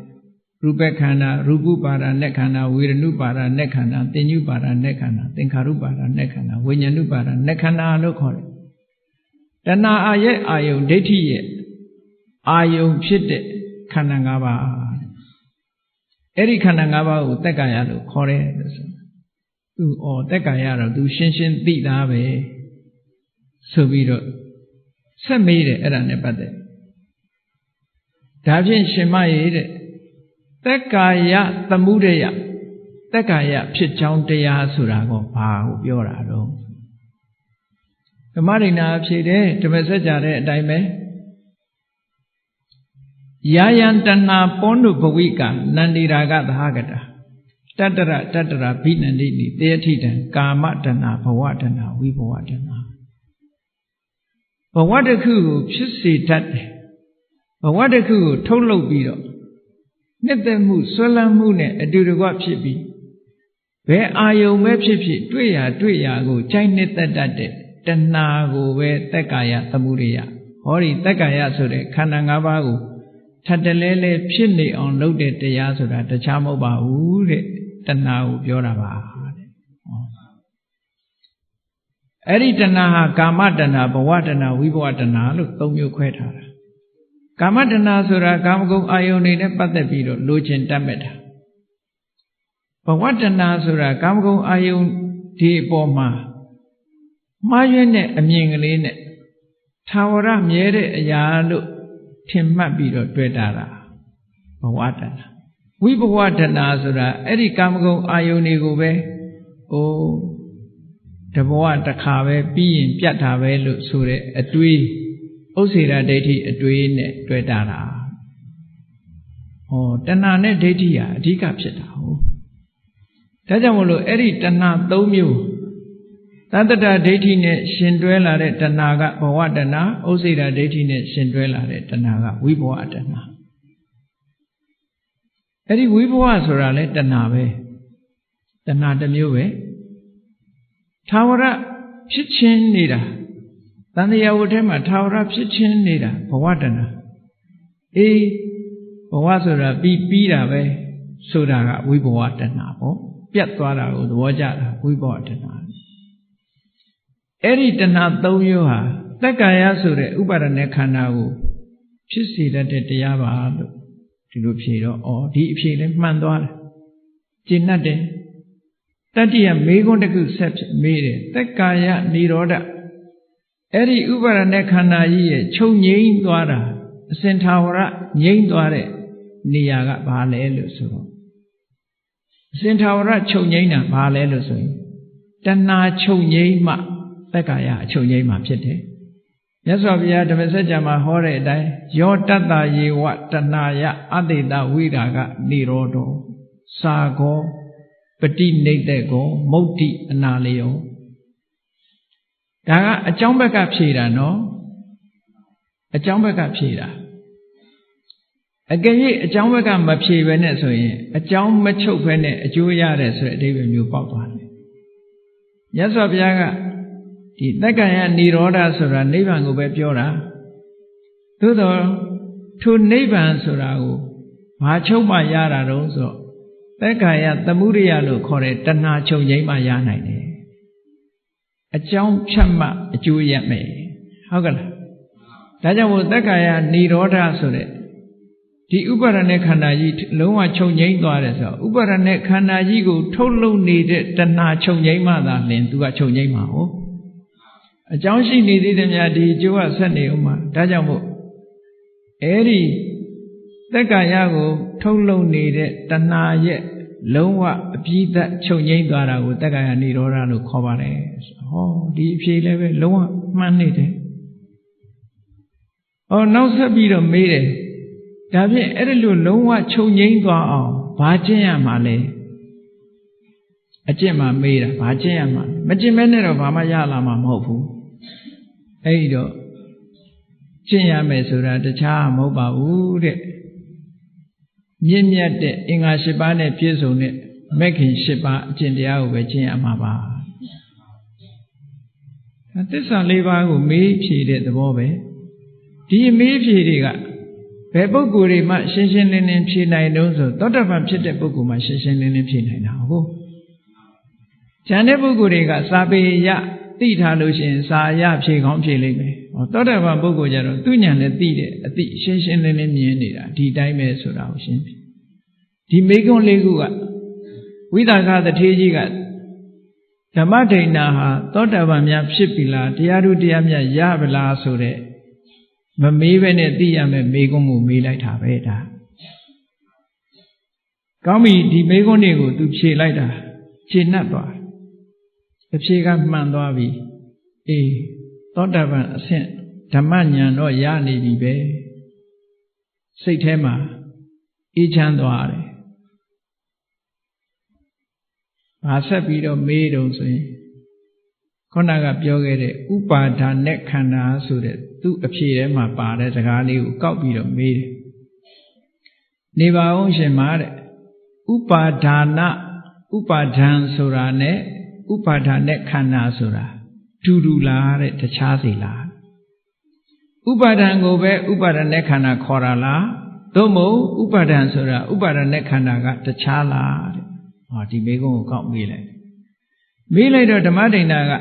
ရူပခန္ဓာရူပုပါဒနက်ခန္ဓာဝေရဏုပါဒနက်ခန္ဓာသင်္ညုပါဒနက်ခန္ဓာသင်္ခါရုပါဒနက်ခန္ဓာဝိညာဏုပါဒနက်ခန္ဓာလို့ခေါ်တယ်တဏှာရဲ့အာယုံဒိဋ္ဌိရဲ့အာယုံဖြစ်တဲ့ခန္ဓာ၅ပါးအဲ့ဒီခန္ဓာ၅ပါးကိုသက်ကာယလို့ခေါ်တယ်လို့ဆိုသူသက်ကာယတော့သူရှင်းရှင်းသိသားပဲဆိုပြီးတော့ဆက်မေးတယ်အဲ့ဒါနဲ့ပတ်သက်ဒါဖြင့်ရှင်မရေတဲ့သက်ကာယသမုဒယသက်ကာယဖြစ်ကြောင်းတရားဆိုတာကဘာကိုပြောတာတော့ဓမ္မဒိဏဖြေတယ်ဓမ္မစကြာတဲ့အတိုင်းပဲယာယံတဏ္ဏပောနုဘဝိကနန္ဒီရာဂသဟကတာတတ္တရဘိနန္တိနိတေယထိတံကာမတဏ္ဏဘဝတဏ္ဏဝိဘဝတဏ္ဏဘဝတစ်ခုကိုဖြစ်စေတတ်တယ်ဘဝတစ်ခုကိုထုတ်လုပ်ပြီးတော့နှစ်သက်မှုဆွဲလန်းမှုနဲ့အတူတကွဖြစ်ပြီးဘယ်အာယုံပဲဖြစ်ဖြစ်တွေ့ရာကိုကြိုက်နှစ်သက်တတ်တဲ့တဏှာကိုပဲသက်ကာယသမုဒယဟောဒီသက်ကာယဆိုတဲ့ခန္ဓာ၅ပါးကို ထပ်တလဲလဲဖြစ်နေအောင်လုပ်တဲ့တရားဆိုတာတခြားမဟုတ်ပါဘူးတဲ့တဏှာကိုပြောတာပါတဲ့အဲ့ဒီတဏှာဟာကာမတဏှာဘဝတဏှာဝိဘဝတဏှာလို့သုံးမျိုးခွဲထားတာကာမတဏှာဆိုတာကာမဂုဏ်အာယုန်တွေနဲ့ပတ်သက်ပြီးတော့လိုချင်တတ်မဲ့တာဘဝတဏှာဆိုတာကာမဂုဏ်အာယုန်ဒီအပေါ်မှာမှားယွင်းတဲ့အမြင်ကလေးနဲ့ထာဝရမြဲတဲ့အရာလို့ထင်မှတ်ပြီးတော့တွေ့တာဘဝတဏှာဝိဘဝတဏှာဆိုတာအဲ့ဒီကာမဂုဏ်အာယုန်တွေကိုပဲတဘဝတစ်ခါပဲပြီးရင်ပြတ်တာပဲလို့ဆိုတဲ့အတွေးဥစ္စေရဒိဋ္ဌိအတွေးနဲ့တွေ့တာတဏှာနဲ့ဒိဋ္ဌိဟာအဓိကဖြစ်တာဟုတ်ဒါကြောင့်မလို့အဲ့ဒီတဏှာ၃မျိုးသတ္တတဒိဋ္ဌိနဲ့ရှင်တွဲလာတဲ့တဏှာကဘဝတဏှာဥစ္စေရဒိဋ္ဌိနဲ့ရှင်တွဲလာတဲ့တဏှာကဝိဘဝတဏှာအဲ့ဒီဝိဘဝဆိုတာလဲတဏှာပဲတဏှာတစ်မျိုးပဲထာဝရဖြစ်ချင်းနေတာတန်တရားဝတ်ထဲမှာထာဝရဖြစ်ချင်းနေတာဘဝတဏှာဘဝဆိုတာပြီးတာပဲဆိုတာကဝိဘဝတဏှာပေါ့ပြတ်သွားတာကိုသဘောကျတာဝိဘဝတဏှာအဲ့ဒီတဏှာ၃မျိုးဟာသက္ကာယဆိုတဲ့ဥပါဒณะခန္ဓာကိုဖြစ်စေတတ်တဲ့တရားပါလို့ဒီလိုဖြေတော့ဒီအဖြေလဲမှန်သွားတယ်ကျင့်တတ်တယ်တတ္တိယမေခွန်းတစ်ခုဆက်မေးတယ်သက္ကာယនិရောဓအဲ့ဒီဥပါဒณะခန္ဓာကြီးရဲ့ချုပ်ငြိမ်းသွားတာအစဉ်ထာဝရငြိမ်းသွားတဲ့နေရာကဘာလဲလို့ဆိုတော့အစဉ်ထာဝရချုပ်ငြိမ်းတာဘာလဲလို့ဆိုရင်တဏှာချုပ်ငြိမ်းမှသက္ကာယအချုပ်ငြိမ်းမှဖြစ်တယ်မြတ်စွာဘုရားဓမ္မစကြာမှာဟောတဲ့အတိုင်းယောတတ္တယေဝတဏှာယအတေတဝိရာဂនិရောဓောသာဂောပฏิနိဒ္ဒေကောမုတ်တိအနာလယောဒါကအကြောင်းဘက်ကဖြေတာနော်အကြောင်းဘက်ကဖြေတာအကယ်၍အကြောင်းဘက်ကမဖြေဘဲနဲ့ဆိုရင်အကြောင်းမချုပ်ဘဲနဲ့အကျိုးရတယ်ဆိုတဲ့အဓိပ္ပာယ်မျိုးပေါက်သွားတယ်မြတ်စွာဘုရားကဒီသက္ကာယនិရောဓဆိုတာနိဗ္ဗာန်ကိုပဲပြောတာသို့တော့ထိုနိဗ္ဗာန်ဆိုတာကိုဘာချုပ်မှရတာတုံးဆိုတော့သက္ကာယသမုဒယလို့ခေါ်တဲ့တဏှာချုပ်ငြိမ်းမှရနိုင်တယ်အကြောင်းဖြတ်မှအကျိုးရမယ်ဟုတ်ကလားဒါကြောင့်မို့သက္ကာယនិရောဓဆိုတဲ့ဒီဥပါဒณะခန္ဓာကြီးလုံးဝချုပ်ငြိမ်းသွားတယ်ဆိုတော့ဥပါဒณะခန္ဓာကြီးကိုထုတ်လုပ်နေတဲ့တဏှာချုပ်ငြိမ်းမှသာလင်သူကချုပ်ငြိမ်းမှာဟုတ်အကြောင်းရှိနေသေးတယ်များဒီအကျိုးကဆက်နေဦးမှာဒါကြောင့်မို့အဲ့ဒီသက္ကာယကိုထုတ်လုပ်နေတဲ့တဏှာရဲ့လုံးဝအပြည့်သက်ချုပ်ငြိမ်းသွားတာကိုသက္ကာယនិရောဓလို့ခေါ်ပါတယ်ဒီအဖြေလည်းပဲလုံးဝမှန်နေတယ်နောက်ဆက်ပြီးတော့မေးတယ်ဒါဖြင့်အဲ့ဒီလိုလုံးဝချုပ်ငြိမ်းသွားအောင်ဘာကျင့်ရမှာလဲအကျင့်မှမေးတာဘာကျင့်ရမှာမကျင့်မဲနဲ့တော့ဘာမှရလာမှာမဟုတ်ဘူးအဲ့ဒီတော့ကျင့်ရမယ်ဆိုတာတခြားမဟုတ်ပါဘူးတဲ့မြင့်မြတ်တဲ့အင်္ဂါ၈ပါးနဲ့ပြည့်စုံတဲ့မဂ်ခင်၈ပါးအကျင့်တရားကိုပဲကျင့်ရမှာပါသစ္စာ၄ပါးကိုမေးဖြေတဲ့သဘောပဲဒီမေးဖြေတွေကဘယ်ပုဂ္ဂိုလ်တွေမှရှင်းရှင်းလင်းလင်းဖြေနိုင်တော့ဆိုသောတာပန်ဖြစ်တဲ့ပုဂ္ဂိုလ်မှရှင်းရှင်းလင်းလင်းဖြေနိုင်တာဟုတ်ဉာဏ်တဲ့ပုဂ္ဂိုလ်တွေကစာပေရသိထားလို့ရှိရင်စာရဖြေကောင်းဖြေလိမ့်မယ်သောတာပန်ပုဂ္ဂိုလ်ကြတော့သူ့ဉာဏ်နဲ့သိတဲ့အသိရှင်းရှင်းလင်းလင်းမြင်နေတာဒီတိုင်းပဲဆိုတာကိုရှင်းပြီဒီမေကွန်းလေးခုကဝိသကသထေကြီးကဓမ္မဒိဏဟာသောတာပန်များဖြစ်ပြီလားတရားဓုတရားမြတ်ရပါလားဆိုတဲ့မမေးပဲနဲ့သိရမယ်မေကွန်းကိုမေးလိုက်တာပဲဒါကောင်းပြီဒီမေကွန်းတွေကိုသူဖြေလိုက်တာခြေနှက်သွားအဖြေကမှန်သွားပြီသောတာပန်အဆင့်ဓမ္မဉာဏ်တော့ရနေပြီပဲစိတ်ထဲမှာအေးချမ်းသွားတယ်ဘာဆက်ပြီးတော့မေးတော့ဆိုရင်ခုနကပြောခဲ့တဲ့ဥပါဒါနဲ့ခန္ဓာဆိုတဲ့သူ့အဖြေထဲမှာပါတဲ့စကားလေးကိုကောက်ပြီးတော့မေးတယ်နေပါအောင်ရှင်မာတဲ့ဥပါဒါနဥပါဒံဆိုတာနဲ့ဥပါဒါနဲ့ခန္ဓာဆိုတာတူတူလားတဲ့တခြားစီလားဥပါဒံကိုပဲဥပါဒနဲ့ခန္ဓာခေါ်တာလား သို့မဟုတ်ဥပါဒံဆိုတာဥပါဒณะခန္ဓာကတခြားလားတဲ့ဟောဒီမေကုန်းကိုကောက်မေးလိုက်တော့ဓမ္မဒိဏက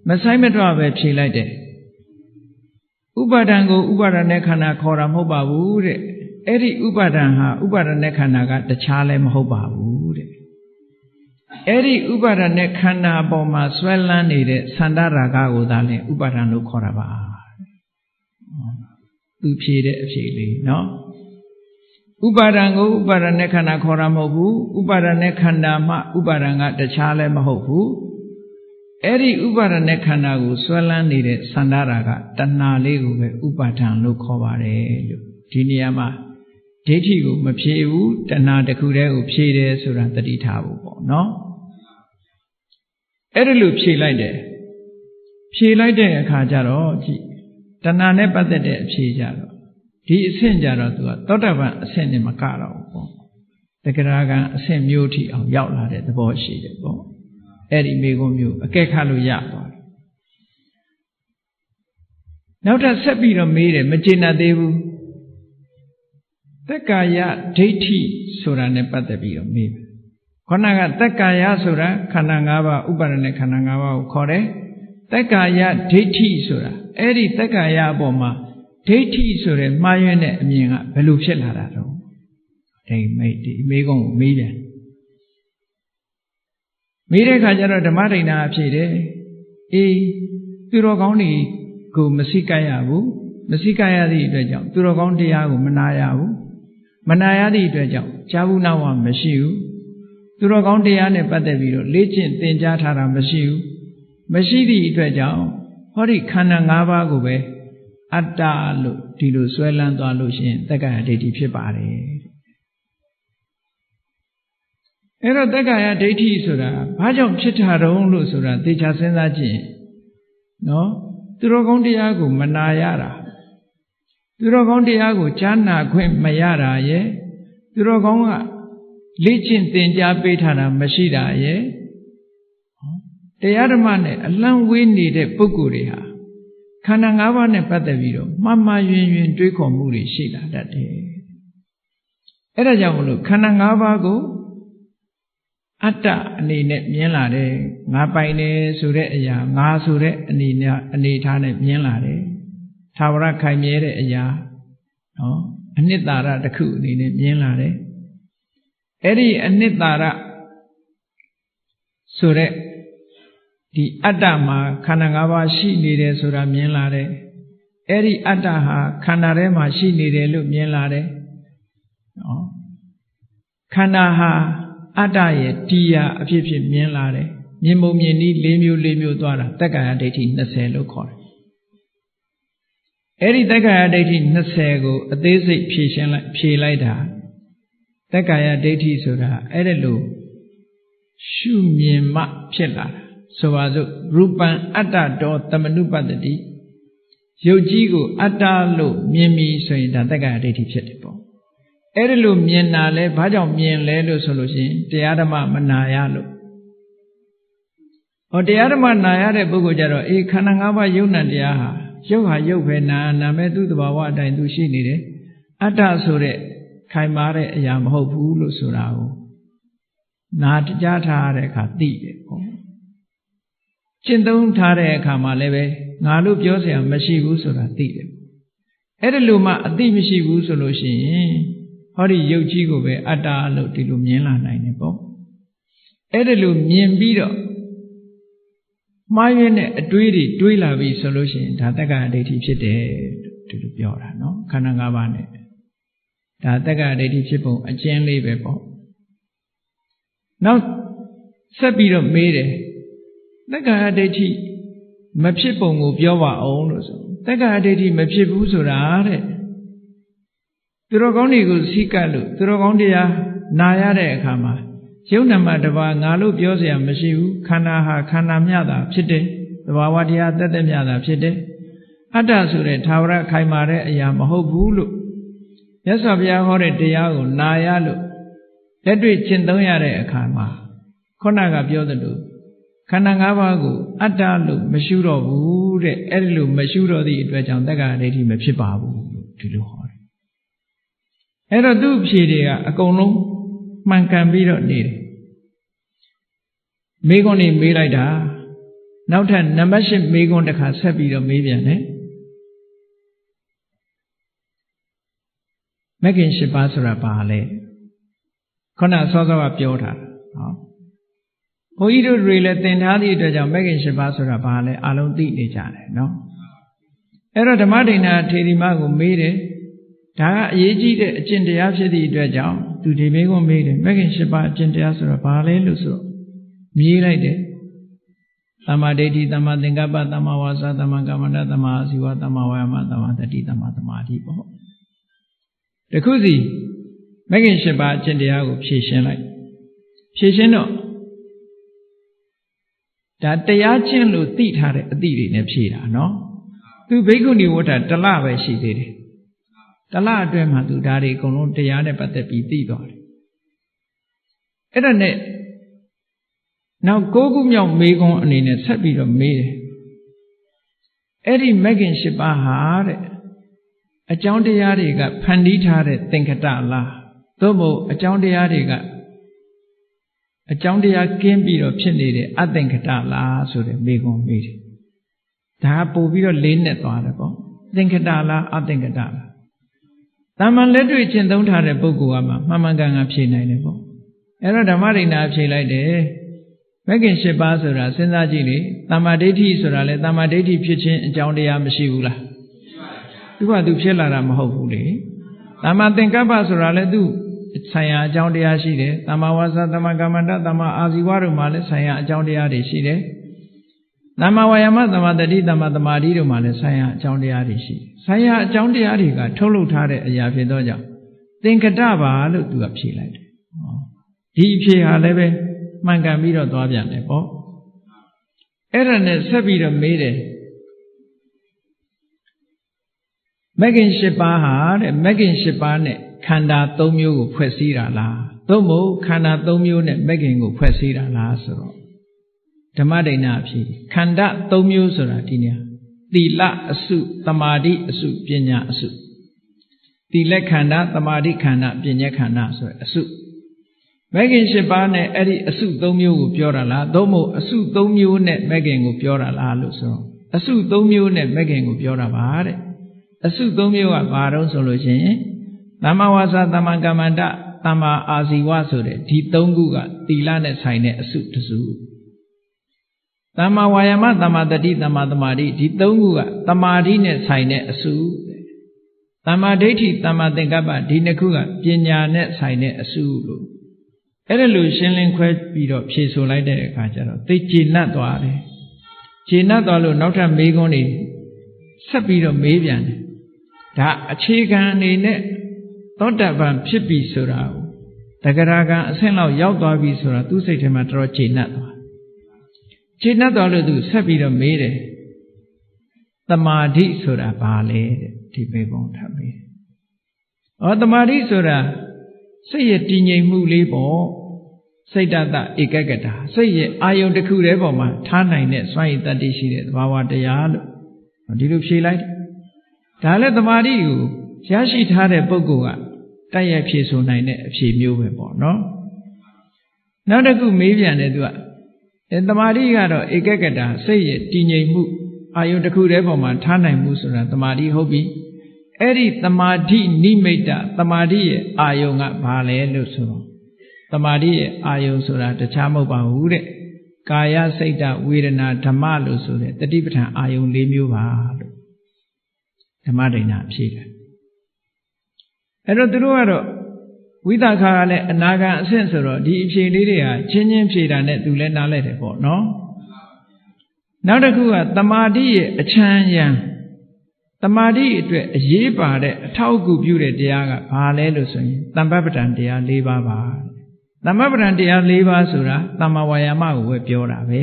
မဆိုင်မတော့ပဲဖြေလိုက်တယ်ဥပါဒံကိုဥပါဒณะခန္ဓာခေါ်တာမဟုတ်ပါဘူးတဲ့အဲ့ဒီဥပါဒံဟာဥပါဒณะခန္ဓာကတခြားလည်းမဟုတ်ပါဘူးတဲ့အဲ့ဒီဥပါဒณะခန္ဓာပေါ်မှာဆွဲလန်းနေတဲ့သန္တာရာဂကိုသာလျှင်ဥပါဒံလို့ခေါ်တာပါသူဖြေတဲ့အဖြေလေးနော်ဥပါဒံကိုဥပါဒณะခန္ဓာခေါ်တာမဟုတ်ဘူးဥပါဒณะခန္ဓာမှဥပါဒံကတခြားလည်းမဟုတ်ဘူးအဲ့ဒီဥပါဒณะခန္ဓာကိုဆွဲလန်းနေတဲ့သန္တာရာဂတဏှာလေးကိုပဲဥပါဒံလို့ခေါ်ပါတယ်လို့ဒီနေရာမှာဒိဋ္ဌိကိုမဖြေဘူးတဏှာတစ်ခုတည်းကိုဖြေတယ်ဆိုတာသတိထားဖို့ပေါ့နော်အဲ့ဒါလို့ဖြေလိုက်တယ်ဖြေလိုက်တဲ့အခါကျတော့ကြည့်တဏှာနဲ့ပတ်သက်တဲ့အဖြေကြတော့ဒီအဆင့်ကြတော့သူကသောတာပန်အဆင့်နဲ့မကတော့ဘူးပေါ့တဂရဂံအဆင့်မျိုးထိအောင်ရောက်လာတဲ့သဘောရှိတယ်ပေါ့အဲ့ဒီမိဂုံမျိုးအကဲခတ်လို့ရသွားတယ်နောက်ထပ်ဆက်ပြီးတော့မေးတယ်မကျေနပ်သေးဘူးတက္ကာယဒိဋ္ဌိဆိုတာနဲ့ပတ်သက်ပြီးတော့မေးတယ်ခန္ဓာကတက္ကာယဆိုတာခန္ဓာ၅ပါးဥပါဒณะခန္ဓာ၅ပါးကိုခေါ်တယ်တက္ကာယဒိဋ္ဌိဆိုတာအဲ့ဒီတက္ကာယအပေါ်မှာဒိဋ္ဌိဆိုတဲ့မှားယွင်းတဲ့အမြင်ကဘယ်လိုဖြစ်လာတာတော့ဒီမေးကုန်းကိုမေးပြန်မေးတဲ့အခါကျတော့ဓမ္မဒိဏအဖြစ်တယ်အေးသူတော်ကောင်းတွေကိုမစိကပ်ရဘူးမစိကပ်ရသည့်အတွက်ကြောင့်သူတော်ကောင်းတရားကိုမနာရဘူးမနာရသည့်အတွက်ကြောင့်ကြားဘူးနာဝမရှိဘူးသူတော်ကောင်းတရားနဲ့ပတ်သက်ပြီးတော့လေ့ကျင့်သင်ကြားထားတာမရှိဘူးမရှိသည့်အတွက်ကြောင့်ဟောဒီခန္ဓာ၅ပါးကိုပဲအတ္တလို့ဒီလိုဆွဲလန်းသွားလို့ရှိရင်တက္ကာယဒိဋ္ဌိဖြစ်ပါတယ်အဲ့တော့တက္ကာယဒိဋ္ဌိဆိုတာဘာကြောင့်ဖြစ်တာတုံးလို့ဆိုတာသေချာစဉ်းစားကြည့်နော်သူတော်ကောင်းတရားကိုမနာရတာသူတော်ကောင်းတရားကိုကြားနာခွင့်မရတာရဲ့သူတော်ကောင်းကလေ့ကျင့်သင်ကြားပေးထားတာမရှိတာရဲ့တရားဓမ္မနဲ့အလံဝေးနေတဲ့ပုဂ္ဂိုလ်တွေဟာခန္ဓာ၅ပါးနဲ့ပတ်သက်ပြီးတော့မှားမှားယွင်းယွင်းတွေးခေါ်မှုတွေရှိလာတတ်တယ်အဲ့ဒါကြောင့်မလို့ခန္ဓာ၅ပါးကိုအတ္တအနေနဲ့မြင်လာတယ်ငါပိုင်တယ်ဆိုတဲ့အရာငါဆိုတဲ့အနေထားနဲ့မြင်လာတယ်သာဝရခိုင်မြဲတဲ့အရာနော်အနှစ်သာရတစ်ခုအနေနဲ့မြင်လာတယ်အဲ့ဒီအနှစ်သာရဆိုတဲ့ဒီအတ္တမှာခန္ဓာ၅ပါးရှိနေတယ်ဆိုတာမြင်လာတယ်အဲ့ဒီအတ္တဟာခန္ဓာထဲမှာရှိနေတယ်လို့မြင်လာတယ်နော်ခန္ဓာဟာအတ္တရဲ့တရားအဖြစ်ဖြစ်မြင်လာတယ်မြင်ပုံမြင်နည်း၄မျိုးသွားတာတက္ကာယဒိဋ္ဌိ20လို့ခေါ်တယ်အဲ့ဒီတက္ကာယဒိဋ္ဌိ20ကိုအသေးစိတ်ဖြေလိုက်တာတက္ကာယဒိဋ္ဌိဆိုတာအဲ့ဒါလို့ရှုမြင်မှဖြစ်လာတာဆိုပါစို့ရူပံအတ္တတောသမနုပတ္တိရုပ်ကြီးကိုအတ္တလို့မြင်ပြီဆိုရင်ဒါတက္ကာယဒိဋ္ဌိဖြစ်တယ်ပေါ့အဲ့ဒါလို့မြင်တာလဲဘာကြောင့်မြင်လဲလို့ဆိုလို့ရှိရင်တရားဓမ္မမနာရလို့ဟောတရားဓမ္မနာရတဲ့ပုဂ္ဂိုလ်ကြတော့အေးခန္ဓာ၅ပါးယုံနာတရားဟာရုပ်ဟာရုပ်ပဲနာမဲ့သူ့သဘာဝအတိုင်းသူရှိနေတယ်အတ္တဆိုတဲ့ခိုင်မာတဲ့အရာမဟုတ်ဘူးလို့ဆိုတာကိုနာကြားထားတဲ့အခါသိတယ်ပေါ့ကျင့်သုံးထားတဲ့အခါမှာလည်းပဲငါလို့ပြောเสียမရှိဘူးဆိုတာသိတယ်အဲ့ဒါလို့မှအသိမရှိဘူးဆိုလို့ရှိရင်ဟောဒီရုပ်ကြီးကိုပဲအတ္တလို့ဒီလိုမြင်လာနိုင်တယ်ပေါ့အဲ့ဒါလို့မြင်ပြီးတော့မှားရင်းတဲ့အတွေးတွေတွေးလာပြီဆိုလို့ရှိရင်ဒါတက္ကာယဒိဋ္ဌိဖြစ်တယ်ဒီလိုပြောတာနော်ခန္ဓာ၅ပါးနဲ့ဒါတက္ကာယဒိဋ္ဌိဖြစ်ပုံအကျဉ်းလေးပဲပေါ့နောက်ဆက်ပြီးတော့မေးတယ်တက္ကာယဒိဋ္ဌိမဖြစ်ပုံကိုပြောပါအောင်လို့ဆိုတက္ကာယဒိဋ္ဌိမဖြစ်ဘူးဆိုတာတဲ့သူတော်ကောင်းတွေကိုစိကပ်လို့သူတော်ကောင်းတရားနာရတဲ့အခါမှာယုံနာမတပါငါလို့ပြောเสียမရှိဘူးခန္ဓာဟာခန္ဓာမြတာဖြစ်တယ်သဘာဝတရားတသက်မြတာဖြစ်တယ်အတ္တဆိုတဲ့သာဝရခိုင်မာတဲ့အရာမဟုတ်ဘူးလို့မြတ်စွာဘုရားဟောတဲ့တရားကိုနာရလို့လက်တွေ့ကျင့်သုံးရတဲ့အခါမှာခုနကပြောသလိုခန္ဓာ၅ပါးကိုအတ္တလို့မရှုတော့ဘူးတဲ့အဲ့ဒီလိုမရှုတော့သည့်အတွက်ကြောင့်တက္ကာယဒိဋ္ဌိမဖြစ်ပါဘူးလို့ဒီလိုဟောတယ် အဲ့တော့သူ့ဖြေတွေကအကုန်လုံးမှန်ကန်ပြီးတော့နေတယ်မေးခွန်းတွေမေးလိုက်တာနောက်ထပ်နံပါတ် 8မေးခွန်းတစ်ခါဆက်ပြီးတော့မေးပြန်တယ်မဂ္ဂင်၈ပါးဆိုတာဘာလဲခုနစောစောကပြောထားဟောဘုန်းကြီးတို့တွေလည်းသင်ထားသည့်အတွက်ကြောင့်မဂ္ဂင်၈ပါးဆိုတာဘာလဲအလုံးသိနေကြတယ်နော်အဲ့တော့ဓမ္မဒိဋ္ဌာထေရီမကိုမေးတယ်ဒါကအရေးကြီးတဲ့အကျင့်တရားဖြစ်သည့်အတွက်ကြောင့်သူဒီမေးခွန်းမေးတယ်မဂ္ဂင်၈ပါးအကျင့်တရားဆိုတာဘာလဲလို့ဆိုတော့မြည်လိုက်တယ်သမ္မာဒိဋ္ဌိသမ္မာသင်္ကပ္ပသမ္မာဝါစာသမ္မာကမ္မန္တသမ္မာအာဇီဝသမ္မာဝါယာမသမ္မာတတိသမ္မာသမာဓိပေါ့တခုစီမဂ္ဂင်၈ပါးအကျင့်တရားကိုဖြည့်ရှင်းလိုက်ဖြည့်ရှင်းတော့ဒါတရားချင်းလို့သိထားတဲ့အသည့်တွေနဲ့ဖြည့်တာနော်သူဘိက္ခုနီဝဋ္ဌတစ်လပဲရှိသေးတယ်တစ်လအတွင်းမှာသူဒါတွေအကုန်လုံးတရားနဲ့ပတ်သက်ပြီးသိသွားတယ်အဲ့ဒါနဲ့နောက်9ခုမြောက်မေးခွန်းအနေနဲ့ဆက်ပြီးတော့မေးတယ်အဲ့ဒီမဂ္ဂင်၈ပါးဟာတဲ့အကြောင်းတရားတွေကဖန်တီးထားတဲ့သင်္ခတလားသို့မဟုတ်အကြောင်းတရားတွေကအကြောင်းတရားကင်းပြီးတော့ဖြစ်နေတဲ့အသင်္ခတလားဆိုတဲ့မေးခွန်းမေးတယ်ဒါပို့ပြီးတော့လေးနဲ့သွားတယ်ပေါ့သင်္ခတလားအသင်္ခတလားတာမန်လက်တွေ့ကျင့်သုံးထားတဲ့ပုဂ္ဂိုလ်ကမှန်မှန်ကန်ကန်ဖြေနိုင်တယ်ပေါ့အဲ့တော့ဓမ္မဒိဋ္ဌာဖြေလိုက်တယ်မဂ္ဂင်၈ပါးဆိုတာစဉ်းစားကြည့်လေတမ္မာဒိဋ္ဌိဆိုတာလေတမ္မာဒိဋ္ဌိဖြစ်ခြင်းအကြောင်းတရားမရှိဘူးလားသူကသူဖြစ်လာတာမဟုတ်ဘူးလေတမ္မာသင်္ကပ္ပဆိုတာလေသူဆိုင်ရာအကြောင်းတရားရှိတယ်တမ္မာဝါစာတမ္မာကမ္မန္တတမ္မာအာဇီဝတို့မှာလည်းဆိုင်ရာအကြောင်းတရားတွေရှိတယ်တမ္မာဝါယာမတမ္မာတတိတမ္မာသမာဓိတို့မှာလည်းဆိုင်ရာအကြောင်းတရားတွေရှိတယ်ဆိုင်ရာအကြောင်းတရားတွေကထုတ်လုပ်ထားတဲ့အရာဖြစ်သောကြောင့်သင်္ကတပါလို့သူကဖြေလိုက်တယ်ဒီအဖြေဟာလည်းပဲမှန်ကန်ပြီးတော့သွားပြန်တယ်ပေါ့အဲ့ဒါနဲ့ဆက်ပြီးတော့မေးတယ်မဂ္ဂင်၈ပါးဟာတဲ့မဂ္ဂင်၈ပါးနဲ့ခန္ဓာ၃မျိုးကိုဖွဲ့စည်းတာလားသို့မဟုတ်ခန္ဓာ၃မျိုးနဲ့မဂ္ဂင်ကိုဖွဲ့စည်းတာလားဆိုတော့ဓမ္မဒိဋ္ဌာအဖြစ်ခန္ဓာ၃မျိုးဆိုတာဒီနေရာသီလအစုသမာဓိအစုပညာအစုသီလခန္ဓာသမာဓိခန္ဓာပညာခန္ဓာဆိုတဲ့အစုမဂ္ဂင်၈ပါးနဲ့အဲ့ဒီအစု၃မျိုးကိုပြောတာလားသို့မဟုတ်အစု၃မျိုးနဲ့မဂ္ဂင်ကိုပြောတာလားလို့ဆိုတော့အစု၃မျိုးနဲ့မဂ္ဂင်ကိုပြောတာပါတဲ့အစု၃မျိုးကဘာတော့ဆိုလို့ရှိရင်သမ္မာဝါစာသမ္မာကမ္မန္တသမ္မာအာဇီဝဆိုတဲ့ဒီ၃ခုကသီလနဲ့ဆိုင်တဲ့အစုတစ်စုသမ္မာဝါယာမသမ္မာတတိသမ္မာသမာဓိဒီ၃ခုကသမာဓိနဲ့ဆိုင်တဲ့အစုသမ္မာဒိဋ္ဌိသမ္မာသင်္ကပ္ပဒီနှစ်ခုကပညာနဲ့ဆိုင်တဲ့အစုလို့အဲ့ဒါလို့ရှင်းလင်းခွဲပြီးတော့ဖြေဆိုလိုက်တဲ့အခါကျတော့သိကျေနပ်သွားတယ်ကျေနပ်သွားလို့နောက်ထပ်မေးခွန်းတွေဆက်ပြီးတော့မေးပြန်တယ်ဒါအခြေခံအနေနဲ့သောတပန်ဖြစ်ပြီဆိုတာကိုတဂရကံအဆင့်လောက်ရောက်သွားပြီဆိုတာသူ့စိတ်ထဲမှာတော်တော်ကျေနပ်သွားကျေနပ်သွားလို့သူဆက်ပြီးတော့မေးတယ်သမာဓိဆိုတာဘာလဲတဲ့ဒီမေးခွန်းထပ်မေးသမာဓိဆိုတာစိတ်ရဲ့တည်ငြိမ်မှုလေးပေါ့စိတ်တတဧကဂတစိတ်ရဲ့အာယုံတစ်ခုတည်းပေါ်မှာထားနိုင်တဲ့စွမ်းရည်တတ္တိရှိတဲ့သဘာဝတရားလို့ဒီလိုဖြေလိုက်ဒါလည်းသမာဓိကိုရရှိထားတဲ့ပုဂ္ဂိုလ်ကတိုက်ရိုက်ဖြေဆိုနိုင်တဲ့အဖြေမျိုးပဲပေါ့နော်နောက်တစ်ခုမေးပြန်တယ်သူကသမာဓိကတော့ဧကဂတစိတ်ရဲ့တည်ငြိမ်မှုအာယုံတစ်ခုတည်းပေါ်မှာထားနိုင်မှုဆိုတာသမာဓိဟုတ်ပြီအဲ့ဒီသမာဓိနိမိတ်တသမာဓိရဲ့အာယုံကဘာလဲလို့ဆိုတော့သမာဓိရဲ့အာယုံဆိုတာတခြားမဟုတ်ပါဘူးတဲ့ကာယစိတ်တဝေဒနာဓမ္မလို့ဆိုတဲ့တတိပဋ္ဌာန်အာယုံ၄မျိုးပါလို့ဓမ္မဒိဋ္ဌာဖြေတယ်အဲ့တော့သူတို့ကတော့ဝိသခာကလည်းအနာဂံအဆင့်ဆိုတော့ဒီအဖြေလေးတွေဟာချင်းချင်းဖြေတာနဲ့သူလည်းနားလဲတယ်ပေါ့နော်နောက်တစ်ခုကသမာဓိရဲ့အချမ်းရံသမာဓိအတွက်အရေးပါတဲ့အထောက်အကူပြုတဲ့တရားကဘာလဲလို့ဆိုရင်သမ္ပပ္ပတံတရား၄ပါးပါသမ္ပပ္ပတံတရား၄ပါးဆိုတာသမ္မာဝါယာမကိုပဲပြောတာပဲ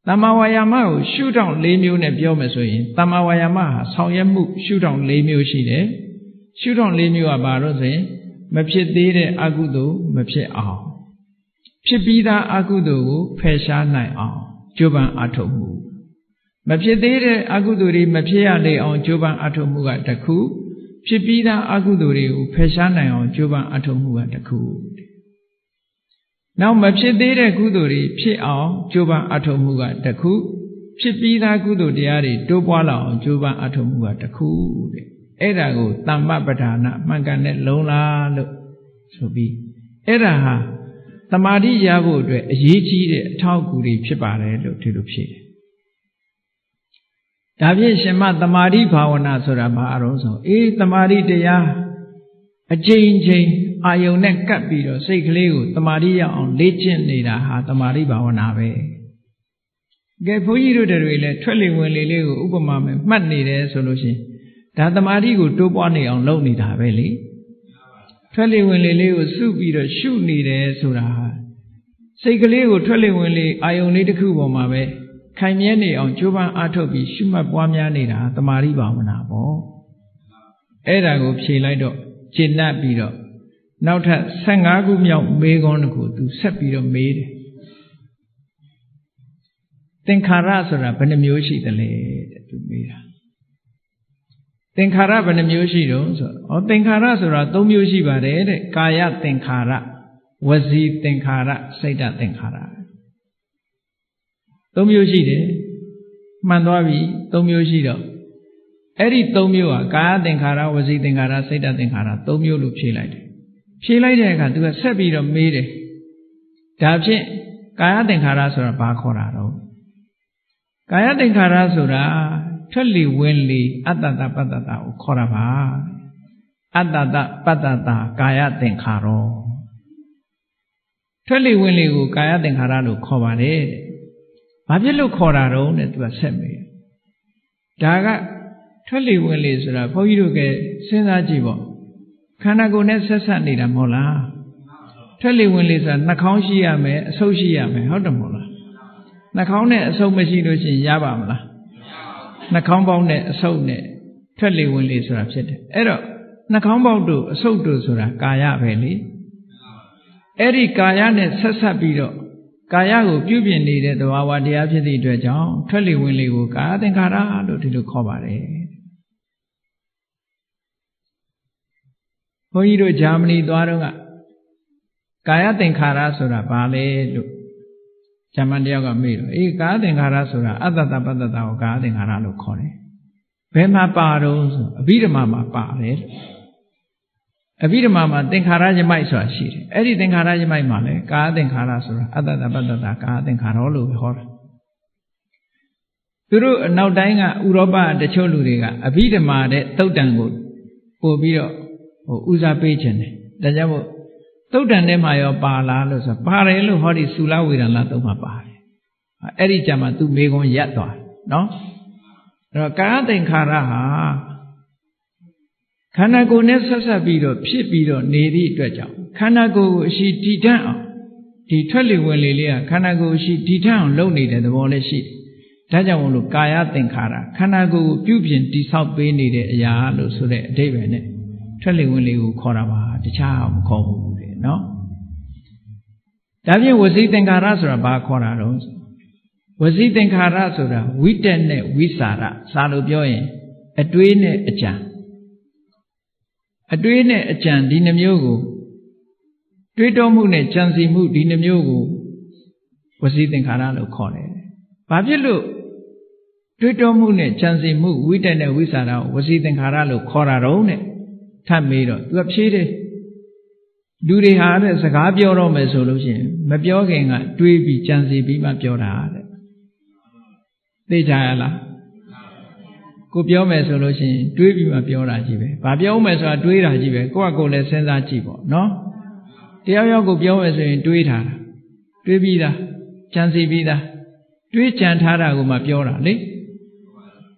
သမ္မာဝါယာမကိုရှုထောင့်၄မျိုးနဲ့ပြောမယ်ဆိုရင်သမ္မာဝါယာမဟာဆောင်ရွက်မှုရှုထောင့်၄မျိုးရှိတယ်ရှုထောင့်၄မျိုးကဘာလို့ဆိုရင်မဖြစ်သေးတဲ့အကုသိုလ်မဖြစ်အောင်ဖြစ်ပြီးသားအကုသိုလ်ကိုဖယ်ရှားနိုင်အောင်ကြိုးပမ်းအားထုတ်မှုမဖြစ်သေးတဲ့အကုသိုလ်တွေမဖြစ်ရလေအောင်ကြိုးပမ်းအားထုတ်မှုကတစ်ခု ဖြစ်ပြီးသားအကုသိုလ်တွေကိုဖယ်ရှားနိုင်အောင်ကြိုးပမ်းအထောက်မှုကတစ်ခုနောက်မဖြစ်သေးတဲ့ကုသိုလ်တွေဖြစ်အောင်ကြိုးပမ်းအထောက်မှုကတစ်ခုဖြစ်ပြီးသားကုသိုလ်တရားတွေတိုးပွားလာအောင်ကြိုးပမ်းအထောက်မှုကတစ်ခုတဲ့အဲ့ဒါကိုတမ္မပဌာနာမှန်ကန်တဲ့လုံးလားလို့ဆိုပြီးအဲ့ဒါဟာသမာဓိရဖို့အတွက်အရေးကြီးတဲ့အထောက်အကူတွေဖြစ်ပါတယ်လို့ဒီလိုဖြစ်တယ်ဒါဖြင့်ရှင်မသမာဓိဘာဝနာဆိုတာဘာအရုံးဆိုသမာဓိတရားအချိန်ချင်းအာယုန်နဲ့ကပ်ပြီးတော့စိတ်ကလေးကိုသမာဓိရအောင်လေ့ကျင့်နေတာဟာသမာဓိဘာဝနာပဲကဲဘုန်းကြီးတို့တွေလည်းထွက်လေဝင်လေလေးကိုဥပမာမဲ့မှတ်နေတယ်ဆိုလို့ရှိရင်ဒါသမာဓိကိုတိုးပွားနေအောင်လုပ်နေတာပဲလေထွက်လေဝင်လေလေးကိုစုပြီးတော့ရှုနေတယ်ဆိုတာဟာစိတ်ကလေးကိုထွက်လေဝင်လေအာယုန်လေးတစ်ခုပေါ်မှာပဲခိုင်မြဲနေအောင်ကြိုးပမ်းအားထုတ်ပြီးရှုမှတ်ပွားများနေတာသမာဓိဘာဝနာပေါ့အဲ့ဒါကိုဖြေလိုက်တော့ရှင်းတတ်ပြီးတော့နောက်ထပ်15ခုမြောက်မေးခွန်းတစ်ခုသူဆက်ပြီးတော့မေးတယ်သင်္ခါရဆိုတာဘယ်နှမျိုးရှိသလဲတဲ့သူမေးတာသင်္ခါရဘယ်နှမျိုးရှိတော့ဆိုတော့သင်္ခါရဆိုတာ3မျိုးရှိပါတယ်တဲ့ကာယသင်္ခါရဝစီသင်္ခါရစိတ်တသင်္ခါရ3မျိုးရှိတယ်မှန်သွားပြီ3မျိုးရှိတော့အဲ့ဒီ3မျိုးဟာကာယသင်္ခါရဝစီသင်္ခါရစိတ်တသင်္ခါရ3မျိုးလို့ဖြေလိုက်တယ်ဖြေလိုက်တဲ့အခါသူကဆက်ပြီးတော့မေးတယ်ဒါဖြင့်ကာယသင်္ခါရဆိုတာဘာခေါ်တာတော့ကာယသင်္ခါရဆိုတာထွက်လေဝင်လေအတ္တတပတ္တတာကိုခေါ်တာပါအတ္တတပတ္တတာကာယသင်္ခါရောထွက်လေဝင်လေကိုကာယသင်္ခါရလို့ခေါ်ပါတယ်ဘာဖြစ်လို့ခေါ်တာတော့တဲ့သူကဆက်မေးဒါကထွက်လေဝင်လေဆိုတာဘုန်းကြီးတို့ကစဉ်းစားကြည့်ပေါ့ခန္ဓာကိုယ်နဲ့ဆက်ဆက်နေတာမဟုတ်လားထွက်လေဝင်လေဆိုတာနှာခေါင်းရှိရမယ်အဆုပ်ရှိရမယ်ဟုတ်တယ်မဟုတ်လားနှာခေါင်းနဲ့အဆုပ်မရှိလို့ရှိရင်ရပါမလားနှာခေါင်းပေါက်နဲ့အဆုပ်နဲ့ထွက်လေဝင်လေဆိုတာဖြစ်တယ်အဲ့တော့နှာခေါင်းပေါက်တို့အဆုပ်တို့ဆိုတာကာယပဲလေအဲ့ဒီကာယနဲ့ဆက်ဆက်ပြီးတော့ကာယကိုပြုပြင်နေတဲ့သဘာဝတရားဖြစ်သည့်အတွက်ကြောင့်ထွက်လေဝင်လေကိုကာယသင်္ခါရလို့ဒီလိုခေါ်ပါတယ်ဘုန်းကြီးတို့ဂျာမနီသွားတော့ကကာယသင်္ခါရဆိုတာဘာလဲလို့ဂျာမန်တယောက်ကမေးတော့ကာယသင်္ခါရဆိုတာအတ္တတပတ္တတာကိုကာယသင်္ခါရလို့ခေါ်တယ်ဘယ်မှာပါတော့ဆိုအဘိဓမ္မာမှာပါတယ်အဘိဓမ္မာမှာသင်္ခါရယမိုက်ဆိုတာရှိတယ်အဲ့ဒီသင်္ခါရယမိုက်မှာလည်းကာယသင်္ခါရဆိုတာအတ္တတပတ္တတာကာယသင်္ခါရလို့ခေါ်တယ်သူတို့အနောက်တိုင်းကဥရောပတချို့လူတွေကအဘိဓမ္မာတဲ့သုတ်တံကိုပို့ပြီးတော့ဦးစားပေးခြင်းတယ်ဒါကြောင့်မို့သုတ်တံထဲမှာရောပါလားလို့ဆိုပါတယ်လို့ဟောဒီသုလဝေဒနာသုံးမှာပါတယ်အဲ့ဒီကြမှာသူမေခွန်းရပ်သွားတယ်နော်အဲ့တော့ကာယသင်္ခါရဟာခန္ဓာကိုယ်နဲ့ဆက်ဆက်ပြီးတော့ဖြစ်ပြီးတော့နေသည့်အတွက်ကြောင့်ခန္ဓာကိုယ်ကိုအရှိတည်တတ်အောင်ဒီထွက်လေဝင်လေလေးကခန္ဓာကိုယ်အရှိတည်တတ်အောင်လုပ်နေတဲ့သဘောလည်းရှိတယ်ဒါကြောင့်မို့လို့ကာယသင်္ခါရခန္ဓာကိုယ်ကိုပြုပြင်တည်ဆောက်ပေးနေတဲ့အရာလို့ဆိုတဲ့အဓိပ္ပာယ်နဲ့ထွက်လေဝင်လေကိုခေါ်တာပါတခြားမခေါ်ဘူးလေနော်ဒါဖြင့်ဝစီသင်္ခါရဆိုတာဘာခေါ်တာတော့ဝစီသင်္ခါရဆိုတာဝိတက်နဲ့ဝိစာရစာလို့ပြောရင်အတွေးနဲ့အကြံအတွေးနဲ့အကြံဒီနှမျိုးကိုတွေးတောမှုနဲ့ကြံစီမှုဒီနှမျိုးကိုဝစီသင်္ခါရလို့ခေါ်တယ်ဘာဖြစ်လို့တွေးတောမှုနဲ့ကြံစီမှုဝိတက်နဲ့ဝိစာရကိုဝစီသင်္ခါရလို့ခေါ်တာတော့နဲ့ထပ်မေးတော့သူကဖြေတယ်လူတွေဟာတဲ့စကားပြောတော့မယ်ဆိုလို့ရှိရင်မပြောခင်ကတွေးပြီးကြံစီပြီးမှပြောတာတဲ့သိကြရလားကိုပြောမယ်ဆိုလို့ရှိရင်တွေးပြီးမှပြောတာကြီးပဲဘာပြောမယ်ဆိုတာတွေးတာကြီးပဲကိုယ့်အကိုလည်းစဉ်းစားကြည့်ပေါ့နော်တယောက်ယောက်ကိုပြောမယ်ဆိုရင်တွေးထားတာတွေးပြီးသားကြံစီပြီးသားတွေးကြံထားတာကိုမှပြောတာလေ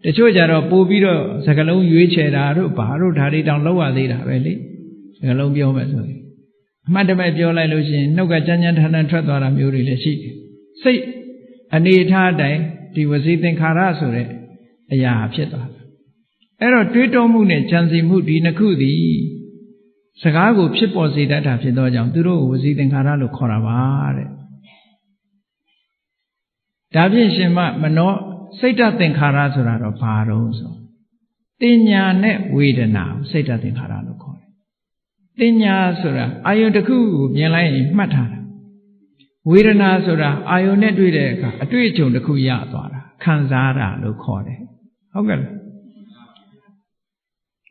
တချို့ကြတော့ပို့ပြီးတော့စကလုံးရွေးချယ်တာတို့ဘာတို့ဓာတ်တောင်လောက်ရသေးတာပဲလေစကလုံးပြောမယ်ဆိုရင်အမှတ်တမဲ့ပြောလိုက်လို့ရှိရင်နှုတ်ကကြမ်းကြမ်းထန်ထန်ထွက်သွားတာမျိုးတွေလည်းရှိတယ်စိတ်အနေထားအတိုင်းဒီဝစီသင်္ခါရဆိုတဲ့အရာဖြစ်သွားတယ်အဲ့တော့တွေးတောမှုနဲ့ကြံစီမှုဒီနှစ်ခုသည်စကားကိုဖြစ်ပေါ်စေတတ်တာဖြစ်သောကြောင့်သူတို့ကိုဝစီသင်္ခါရလို့ခေါ်တာပါတဲ့ဒါဖြင့်ရှင်မနောစိတ်တသင်္ခါရဆိုတာတော့ဘာတော့ဆို တင်ညာနဲ့ဝေဒနာစိတ်ဓာတ်သင်္ခါရလို့ခေါ်တယ်တင်ညာဆိုတာအာယုန်တစ်ခုကိုမြင်လိုက်ရင်မှတ်ထားတာဝေဒနာဆိုတာအာယုန်နဲ့တွေ့တဲ့အခါအတွေ့အကြုံတစ်ခုရသွားတာခံစားတာလို့ခေါ်တယ်ဟုတ်ကဲ့လား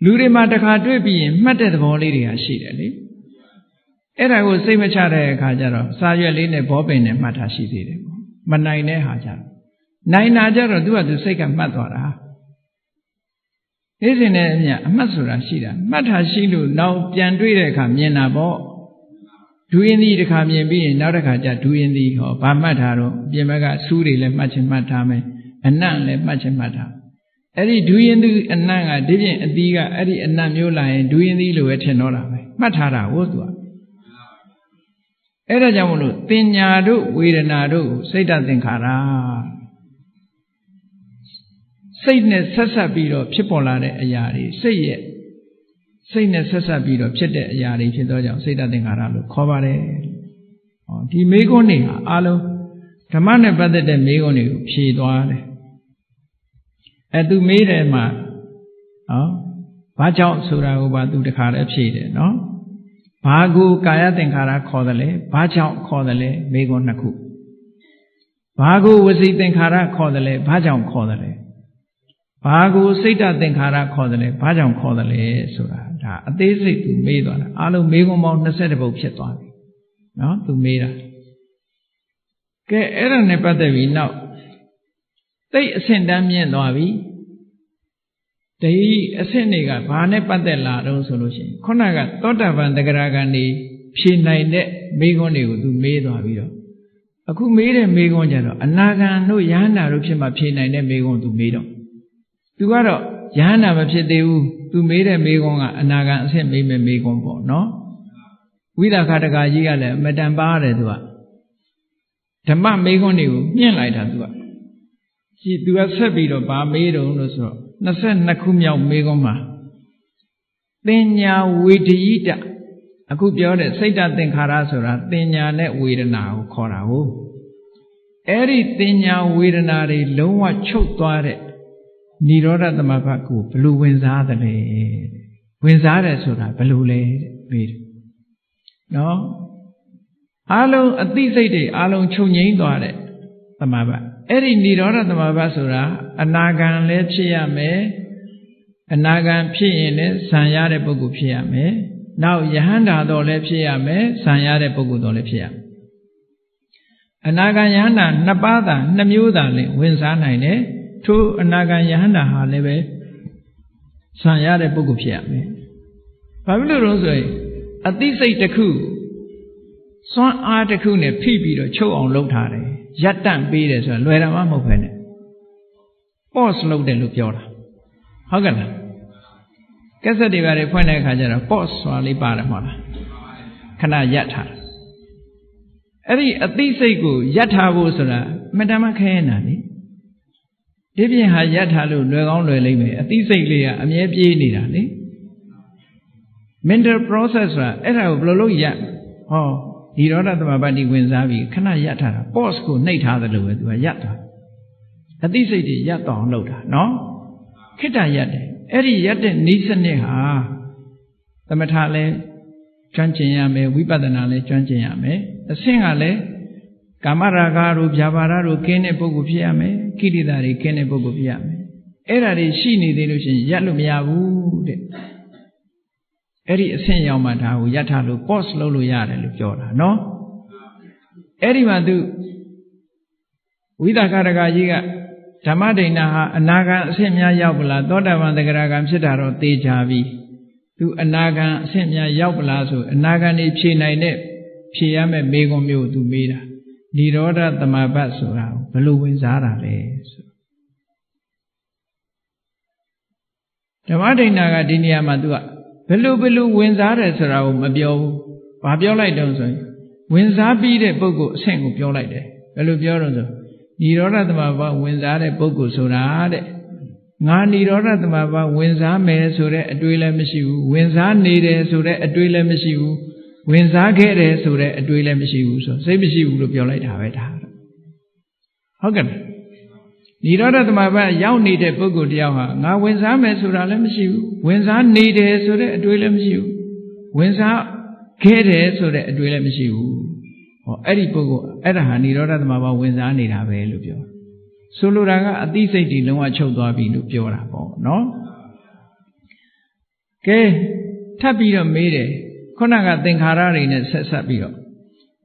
လူတွေမှာတစ်ခါတွေ့ပြီးရင်မှတ်တဲ့သဘောလေးတွေကရှိတယ်လေအဲ့ဒါကိုစိတ်မချတဲ့အခါကျတော့စာရွက်လေးနဲ့ဘောပင်နဲ့မှတ်ထားရှိသေးတယ်ပေါ့မနိုင်တဲ့ဟာကျတော့နိုင်တာကျတော့သူကသူစိတ်ကမှတ်သွားတာနေ့စဉ်နဲ့အမျှအမှတ်ဆိုတာရှိတာမှတ်ထားရှိလို့နောက်ပြန်တွေ့တဲ့အခါမြင်တာပေါ့ဒူးရင်ဒီတစ်ခါမြင်ပြီးရင်နောက်တစ်ခါကျဒူးရင်ဒီဟောဗာမှတ်ထားတော့အပြင်ဘက်ကစူးတွေလည်းမှတ်ချင်းမှတ်ထားမယ်အနံ့လည်းမှတ်ချင်းမှတ်ထားအဲ့ဒီဒူးရင်ဒီအနံ့ကဒီပြင်အသီးကအဲ့ဒီအနံ့မျိုးလာရင်ဒူးရင်ဒီလိုပဲထင်တော့တာပဲမှတ်ထားတာဟုတ်သူကအဲ့ဒါကြောင့်မလို့တင်ညာတို့ဝေဒနာတို့စိတ်ဓာတ်သင်္ခါရစိတ်နဲ့ဆက်ဆက်ပြီးတော့ဖြစ်ပေါ်လာတဲ့အရာတွေစိတ်နဲ့ဆက်ဆက်ပြီးတော့ဖြစ်တဲ့အရာတွေဖြစ်သောကြောင့်စိတ်ဓာတ်သင်္ခါရလို့ခေါ်ပါတယ်။ဟောဒီမေခွန်းတွေဟာအလုံးဓမ္မနဲ့ပတ်သက်တဲ့မေခွန်းတွေကိုဖြေသွားတယ်။သူမေးတယ်မှာဘာကြောင့်ဆိုတာကိုပါသူတခါလည်းဖြေတယ်နော်။ဘာကိုကာယသင်္ခါရခေါ်တယ်လဲဘာကြောင့်ခေါ်တယ်လဲမေခွန်းနှစ်ခု။ဘာကိုဝစီသင်္ခါရခေါ်တယ်လဲဘာကြောင့်ခေါ်တယ်လဲဘာကိုစိတ်ဓာတ်သင်္ခါရခေါ်တယ်လဲဘာကြောင့်ခေါ်တယ်လဲဆိုတာဒါအသေးစိတ်သူမေးသွားတာအားလုံးမေးခွန်းပေါင်း20ပုဒ်ဖြစ်သွားပြီနော်သူမေးတာကဲအဲ့ဒါနဲ့ပတ်သက်ပြီးနောက်သိအဆင့်တန်းမြင့်သွားပြီဒီအဆင့်တွေကဘာနဲ့ပတ်သက်လာတော့ဆိုလို့ရှိရင်ခုနကသောတာပန်တဂရဂံနေဖြေနိုင်တဲ့မေးခွန်းတွေကိုသူမေးသွားပြီးတော့အခုမေးတဲ့မေးခွန်းကျတော့အနာဂံတို့ယန္တာတို့ဖြစ်မှဖြေနိုင်တဲ့မေးခွန်းသူမေးတော့သူကတော့ယဟန္တာမဖြစ်သေးဘူးသူမေးတဲ့မေးခွန်းကအနာဂံအဆင့်မေးမဲ့မေးခွန်းပေါ့နော်ဝိသခတကကြီးကလည်းအမတန်ပါရတယ်သူကဓမ္မမေးခွန်းတွေကိုမြင့်လိုက်တာသူကဆက်ပြီးတော့ဗာမေးတော့လို့ဆိုတော့22ခုမြောက်မေးခွန်းမှာသင်ညာဝေဒိတအခုပြောတဲ့စိတ်ဓာတ်သင်္ခါရဆိုတာသင်ညာနဲ့ဝေဒနာကိုခေါ်တာဟုတ်အဲ့ဒီသင်ညာဝေဒနာတွေလုံးဝချုပ်သွားတဲ့နိရောဓသမဘတ်ကိုဘယ်လိုဝင်စားသလဲဝင်စားတယ်ဆိုတာဘယ်လိုလဲမေးတယ်နော်အလုံးအသိစိတ်တွေအလုံးချုပ်ငြိမ်းသွားတဲ့သမဘတ်အဲ့ဒီနိရောဓသမဘတ်ဆိုတာအနာဂံလည်းဖြစ်ရမယ်အနာဂံဖြစ်ရင်လည်းဇံရတဲ့ပုဂ္ဂိုလ်ဖြစ်ရမယ်နောက်ယဟန္တာတော်လည်းဖြစ်ရမယ်ဇံရတဲ့ပုဂ္ဂိုလ်တော်လည်းဖြစ်ရမယ်အနာဂံယဟန္တာနှစ်ပါးသာနှစ်မျိုးသာလည်းဝင်စားနိုင်တယ်ထိုအနာဂံယဟန္တာဟာလည်းပဲဆံရတဲ့ပုဂ္ဂိုလ်ဖြစ်ရမယ်။ဘာဖြစ်လို့လဲဆိုရင်အသိစိတ်တစ်ခုစွမ်းအားတစ်ခုနဲ့ဖိပြီးတော့ချုပ်အောင်လုပ်ထားတယ်။ရပ်တန့်ပေးတယ်ဆိုတာလွယ်တာမှမဟုတ်ပဲနဲ့။ pause လုပ်တယ်လို့ပြောတာ။ဟုတ်ကဲ့လား။ကက်ဆက်တွေပါတွေဖွင့်တဲ့အခါကျတော့ pause ဆိုတာလေးပါတယ်မဟုတ်လား။ခဏရပ်ထား။အဲ့ဒီအသိစိတ်ကိုရပ်ထားဖို့ဆိုတာမတမ်းမခဲနေတာလေ။ဒီပြင်ဟာရပ်ထားလို့လွယ်ကောင်းလွယ်လိမ့်မယ်အသိစိတ်လေးကအမြဲပြေးနေတာလေ mental process ဆိုတာအဲ့ဒါကိုဘယ်လိုလုပ်ရပ်ဟောဒီရောဓသမဘတ်ဒီဝင်စားပြီးခဏရပ်ထားတာ pause ကိုနှိပ်ထားသလိုပဲသူကရပ်သွားအသိစိတ်တွေရပ်တော့လုပ်တာနော်ခိတ္တရပ်တယ်အဲ့ဒီရပ်တဲ့ဤစနစ်ဟာသမထလည်းကျွမ်းကျင်ရမယ်ဝိပဿနာလည်းကျွမ်းကျင်ရမယ်အဆင့်ကလည်းကာမရာဂတို့ဗျာပါဒတို့ကင်းတဲ့ပုဂ္ဂိုလ်ဖြစ်ရမယ်ကိရိတာတွေကင်းတဲ့ပုဂ္ဂိုလ်ဖြစ်ရမယ်အဲ့ဒါတွေရှိနေသေးလို့ရှိရင်ရပ်လို့မရဘူးတဲ့အဲ့ဒီအဆင့်ရောက်မှဒါကိုရပ်ထားလို့ pause လုပ်လို့ရတယ်လို့ပြောတာနော်အဲ့ဒီမှာသူဝိသကရကကြီးကဓမ္မဒိဏဟာအနာဂံအဆင့်များရောက်ပလားသောတာပန်တဂရဂံဖြစ်တာတော့သိကြပြီသူအနာဂံအဆင့်များရောက်ပလားဆိုအနာဂံနေဖြေနိုင်တဲ့ဖြေရမယ့်မေခွန်းမျိုးသူမေးတာနိရောဓသမဘတ်ဆိုတာဘယ်လိုဝင်စားတာလဲဆိုဓမ္မဒိဏကဒီနေရာမှာသူကဘယ်လိုဝင်စားတယ်ဆိုတာကိုမပြောဘူး။ဘာပြောလိုက်တော့ဆိုရင်ဝင်စားပြီးတဲ့ပုဂ္ဂိုလ်အဆင့်ကိုပြောလိုက်တယ်။ဘယ်လိုပြောတော့ဆိုနိရောဓသမဘတ်ဝင်စားတဲ့ပုဂ္ဂိုလ်ဆိုတာတဲ့ငါနိရောဓသမဘတ်ဝင်စားမယ်ဆိုတဲ့အတွေးလည်းမရှိဘူး။ဝင်စားနေတယ်ဆိုတဲ့အတွေးလည်းမရှိဘူး။ဝင်စားခဲ့တယ်ဆိုတဲ့အတွေးလည်းမရှိဘူးဆိုစိတ်မရှိဘူးလို့ပြောလိုက်တာပဲဒါဟုတ်ကဲ့ နိရောဓသမဘရောက်နေတဲ့ပုဂ္ဂိုလ်တယောက်ဟာငါဝင်စားမယ်ဆိုတာလည်းမရှိဘူးဝင်စားနေတယ်ဆိုတဲ့အတွေ့လည်းမရှိဘူးဝင်စားခဲ့တယ်ဆိုတဲ့အတွေ့လည်းမရှိဘူးဟောအဲ့ဒီပုဂ္ဂိုလ်အဲ့ဒါဟာနိရောဓသမဘဝင်စားနေတာပဲလို့ပြောဆိုလိုတာကအသိစိတ်တွေလုံးဝချုပ်သွားပြီလို့ပြောတာပေါ့နော်ကဲထပ်ပြီးတော့မေးတယ်ခုနကသင်္ခါရတွေနဲ့ဆက်ပြီးတော့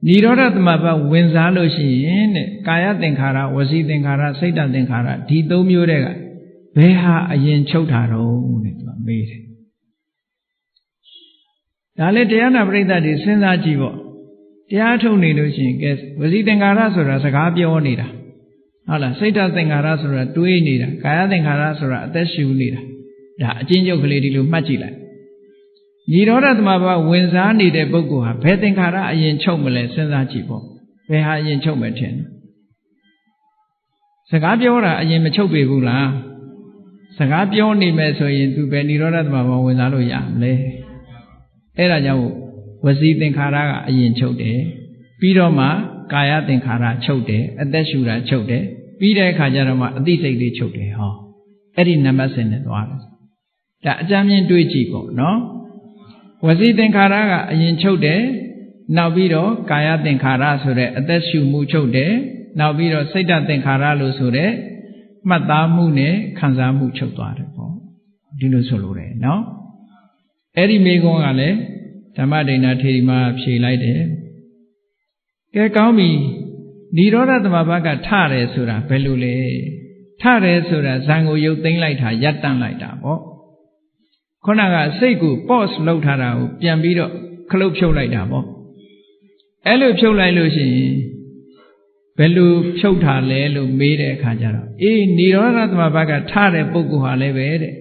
နိရောဓသမဘဝင်စားလို့ရှိရင်တဲ့ကာယသင်္ခါရဝစီသင်္ခါရစိတ်တသင်္ခါရဒီသုံးမျိုးတည်းကဘယ်ဟာအရင်ချုပ်တာတော့တဲ့သူကမေးတယ်ဒါလည်းတရားနာပရိသတ်တွေစဉ်းစားကြည့်ပေါ့တရားထုတ်နေလို့ရှိရင်ကဲဝစီသင်္ခါရဆိုတာစကားပြောနေတာဟုတ်လားစိတ်တသင်္ခါရဆိုတာတွေးနေတာကာယသင်္ခါရဆိုတာအသက်ရှူနေတာဒါအချင်းချုပ်ကလေးဒီလိုမှတ်ကြည့်လိုက်နိရောဓသမဘဝင်စားနေတဲ့ပုဂ္ဂိုလ်ဟာဘယ်သင်္ခါရအရင်ချုပ်မလဲစဉ်းစားကြည့်ပေါ့ဘယ်ဟာအရင်ချုပ်မယ်ထင်စကားပြောတာအရင်မချုပ်ပေဘူးလားစကားပြောနေမယ်ဆိုရင်သူပဲနိရောဓသမဘဝင်စားလို့ရမလဲအဲ့ဒါကြောင့်ဝစီသင်္ခါရကအရင်ချုပ်တယ်ပြီးတော့မှကာယသင်္ခါရချုပ်တယ်အသက်ရှူတာချုပ်တယ်ပြီးတဲ့အခါကျတော့မှအသိစိတ်တွေချုပ်တယ်ဟောအဲ့ဒီနံပါတ်စဉ်နဲ့သွားတယ်ဒါအကြမ်းမြင်တွေးကြည့်ပေါ့နော်ဝစီသင်္ခါရကအရင်ချုပ်တယ်နောက်ပြီးတော့ကာယသင်္ခါရဆိုတဲ့အသက်ရှူမှုချုပ်တယ်နောက်ပြီးတော့စိတ်တသင်္ခါရလို့ဆိုတဲ့မှတ်သားမှုနဲ့ခံစားမှုချုပ်သွားတယ်ပေါ့ဒီလိုဆိုလိုတယ်နော်အဲ့ဒီမိကုံးကလည်းဓမ္မဒိဏထေရီမှာဖြေလိုက်တယ်ကဲကောင်းပြီနိရောဓသမဘကထတယ်ဆိုတာဘယ်လိုလဲထတယ်ဆိုတာဇံကိုရုပ်သိမ်းလိုက်တာရပ်တန့်လိုက်တာပေါ့ခုနကစိတ်ကို pause လုပ်ထားတာကိုပြန်ပြီးတော့ခလုတ်ဖြုတ်လိုက်တာပေါ့အဲ့လိုဖြုတ်လိုက်လို့ရှိရင်ဘယ်လိုဖြုတ်ထားလဲလို့မေးတဲ့အခါကျတော့အေးနိရောဓသမဘကထတဲ့ပုဂ္ဂိုလ်ဟာလည်းပဲတဲ့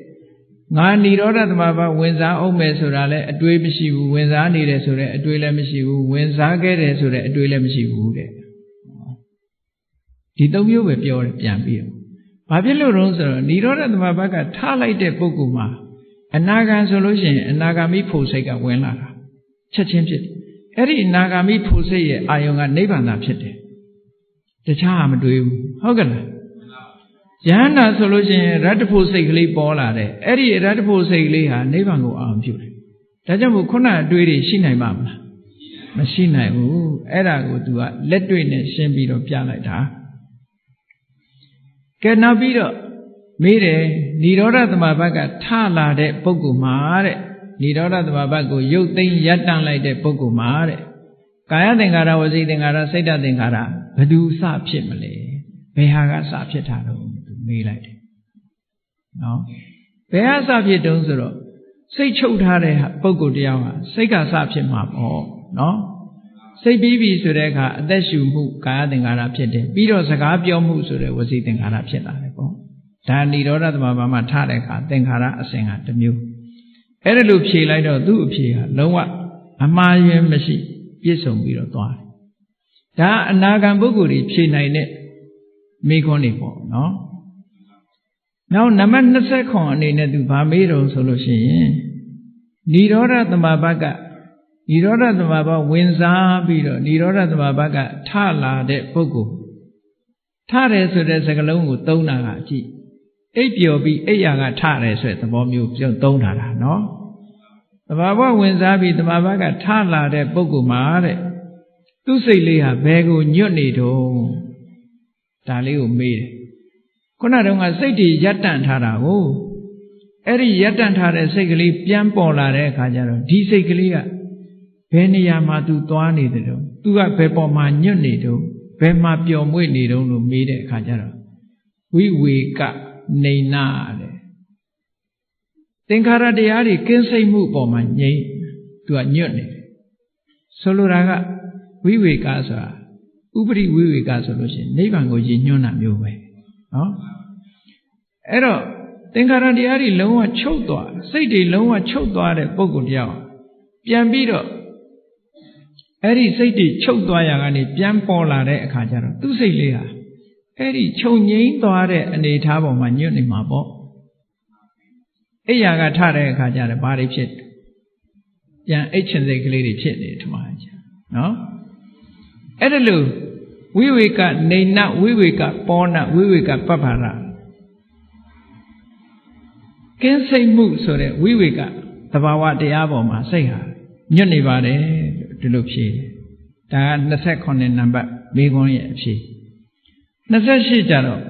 ငါနိရောဓသမဘဝင်စားအောင်မယ်ဆိုတာလည်းအတွေးမရှိဘူးဝင်စားနေတယ်ဆိုတဲ့အတွေးလည်းမရှိဘူးဝင်စားခဲ့တယ်ဆိုတဲ့အတွေးလည်းမရှိဘူးတဲ့ဒီသုံးမျိုးပဲပြောတယ်ပြန်ပြီးတော့ဘာဖြစ်လို့လဲဆိုတော့နိရောဓသမဘကထားလိုက်တဲ့ပုဂ္ဂိုလ်မှာအနာဂံဆိုလို့ရှိရင်အနာဂါမိဖို့စိတ်ကဝင်လာတာချက်ချင်းဖြစ်တယ်အဲ့ဒီအနာဂါမိဖို့စိတ်ရဲ့အာယုံကနိဗ္ဗာန်သာဖြစ်တယ်တခြားမတွေးဘူးဟုတ်ကဲ့လားယဟန္တာဆိုလို့ရှိရင်ရတ္တဖို့စိတ်ကလေးပေါ်လာတယ်အဲ့ဒီရတ္တဖို့စိတ်ကလေးဟာနိဗ္ဗာန်ကိုအာရုံပြုတယ်ဒါကြောင့်မို့ခုနအတွေးတွေရှိနိုင်ပါမလားမရှိနိုင်ဘူးအဲ့ဒါကို तू ကလက်တွေ့နဲ့ရှင်းပြီးတော့ပြလိုက်တာကဲနောက်ပြီးတော့မေးတယ်နိရောဓသမဘကထလာတဲ့ပုဂ္ဂိုလ်မှာတဲ့နိရောဓသမဘကိုရုပ်သိမ်းရပ်တန့်လိုက်တဲ့ပုဂ္ဂိုလ်မှာတဲ့ကာယသင်္ခါရဝစီသင်္ခါရစိတ်တသင်္ခါရဘယ်သူစဖြစ်မလဲဘယ်ဟာကစဖြစ်တာတော့မေးလိုက်တယ်နော်ဘယ်ဟာစဖြစ်တုံးဆိုတော့စိတ်ချုပ်ထားတဲ့ပုဂ္ဂိုလ်တရားဟာစိတ်ကစဖြစ်မှာပေါ့နော်စိတ်ပြီးပြီဆိုတဲ့အခါအသက်ရှူမှုကာယသင်္ခါရဖြစ်တယ်ပြီးတော့စကားပြောမှုဆိုတဲ့ဝစီသင်္ခါရဖြစ်လာတယ်ပေါ့ဒါနိရောဓသမဘမှာထားတဲ့အခါသင်္ခါရအစဉ်ကတစ်မျိုးအဲ့ဒါလို့ဖြေလိုက်တော့သူ့အဖြေဟာလုံးဝအမှားယွင်းမရှိပြည့်စုံပြီးတော့သွားတယ်ဒါအနာဂံပုဂ္ဂိုလ်တွေဖြေနိုင်တဲ့မိခွန်းတွေပေါ့နော်နောက်နံပါတ်29အနေနဲ့သူဗာမေးတော့ဆိုလို့ရှိရင်နိရောဓသမဘကနိရောဓသမဘဝင်စားပြီးတော့နိရောဓသမဘကထလာတဲ့ပုဂ္ဂိုလ်ထတယ်ဆိုတဲ့စကားလုံးကိုသုံးတာကကြည့်အိပ်ပျော်ပြီးအိပ်ရာကထတယ်ဆိုတဲ့သဘောမျိုးပြုံးသုံးထားတာနော်သမဘဝင်စားပြီးသမဘကထလာတဲ့ပုဂ္ဂိုလ်မှာတဲ့သူ့စိတ်လေးဟာဘယ်ကိုညွတ်နေတော့ဒါလေးကိုမေးတယ်ခုနတုန်းကစိတ်တွေရပ်တန့်ထားတာကိုအဲ့ဒီရပ်တန့်ထားတဲ့စိတ်ကလေးပြန်ပေါ်လာတဲ့အခါကျတော့ဒီစိတ်ကလေးကဘယ်နေရာမှာသူသွားနေတယ်တော့သူကဘယ်ပေါ်မှာညွတ်နေတော့ဘယ်မှာပျော်မွေ့နေတော့လို့မေးတဲ့အခါကျတော့ဝိဝေကနေနာတဲ့သင်္ခါရတရားတွေကင်းစိတ်မှုပေါ်မှာငြိမ့်သူကညွတ်နေတယ်ဆိုလိုတာကဝိဝေကဆိုတာဥပရိဝိဝေကဆိုလို့ရှိရင်နိဗ္ဗာန်ကိုရည်ညွှန်းတာမျိုးပဲနော်အဲ့တော့သင်္ခါရတရားတွေလုံးဝချုပ်သွားစိတ်တွေလုံးဝချုပ်သွားတဲ့ပုဂ္ဂိုလ်တရားပြန်ပြီးတော့အဲ့ဒီစိတ်တွေချုပ်သွားရကနေပြန်ပေါ်လာတဲ့အခါကျတော့သူ့စိတ်လေးဟာအဲ့ဒီချုပ်ငြိမ်းသွားတဲ့အနေအထားပေါ်မှာညွတ်နေမှာပေါ့အိယာကထတဲ့အခါကျတော့ဘာတွေဖြစ်ပြန်အိတ်ချင်စိတ်ကလေးတွေဖြစ်နေတယ်ထမကြီးနော်အဲ့ဒါလို့ ဝိဝေကနေနဝိဝေကပောနဝိဝေကပပ္ပရကင်းစိတ်မှုဆိုတဲ့ဝိဝေကသဘာဝတရားပေါ်မှာစိတ်ဟာညွတ်နေပါတယ်ဒီလိုဖြေဒါက28နံပါတ်မိခွန်းရဲ့အဖြေ28ကျတော့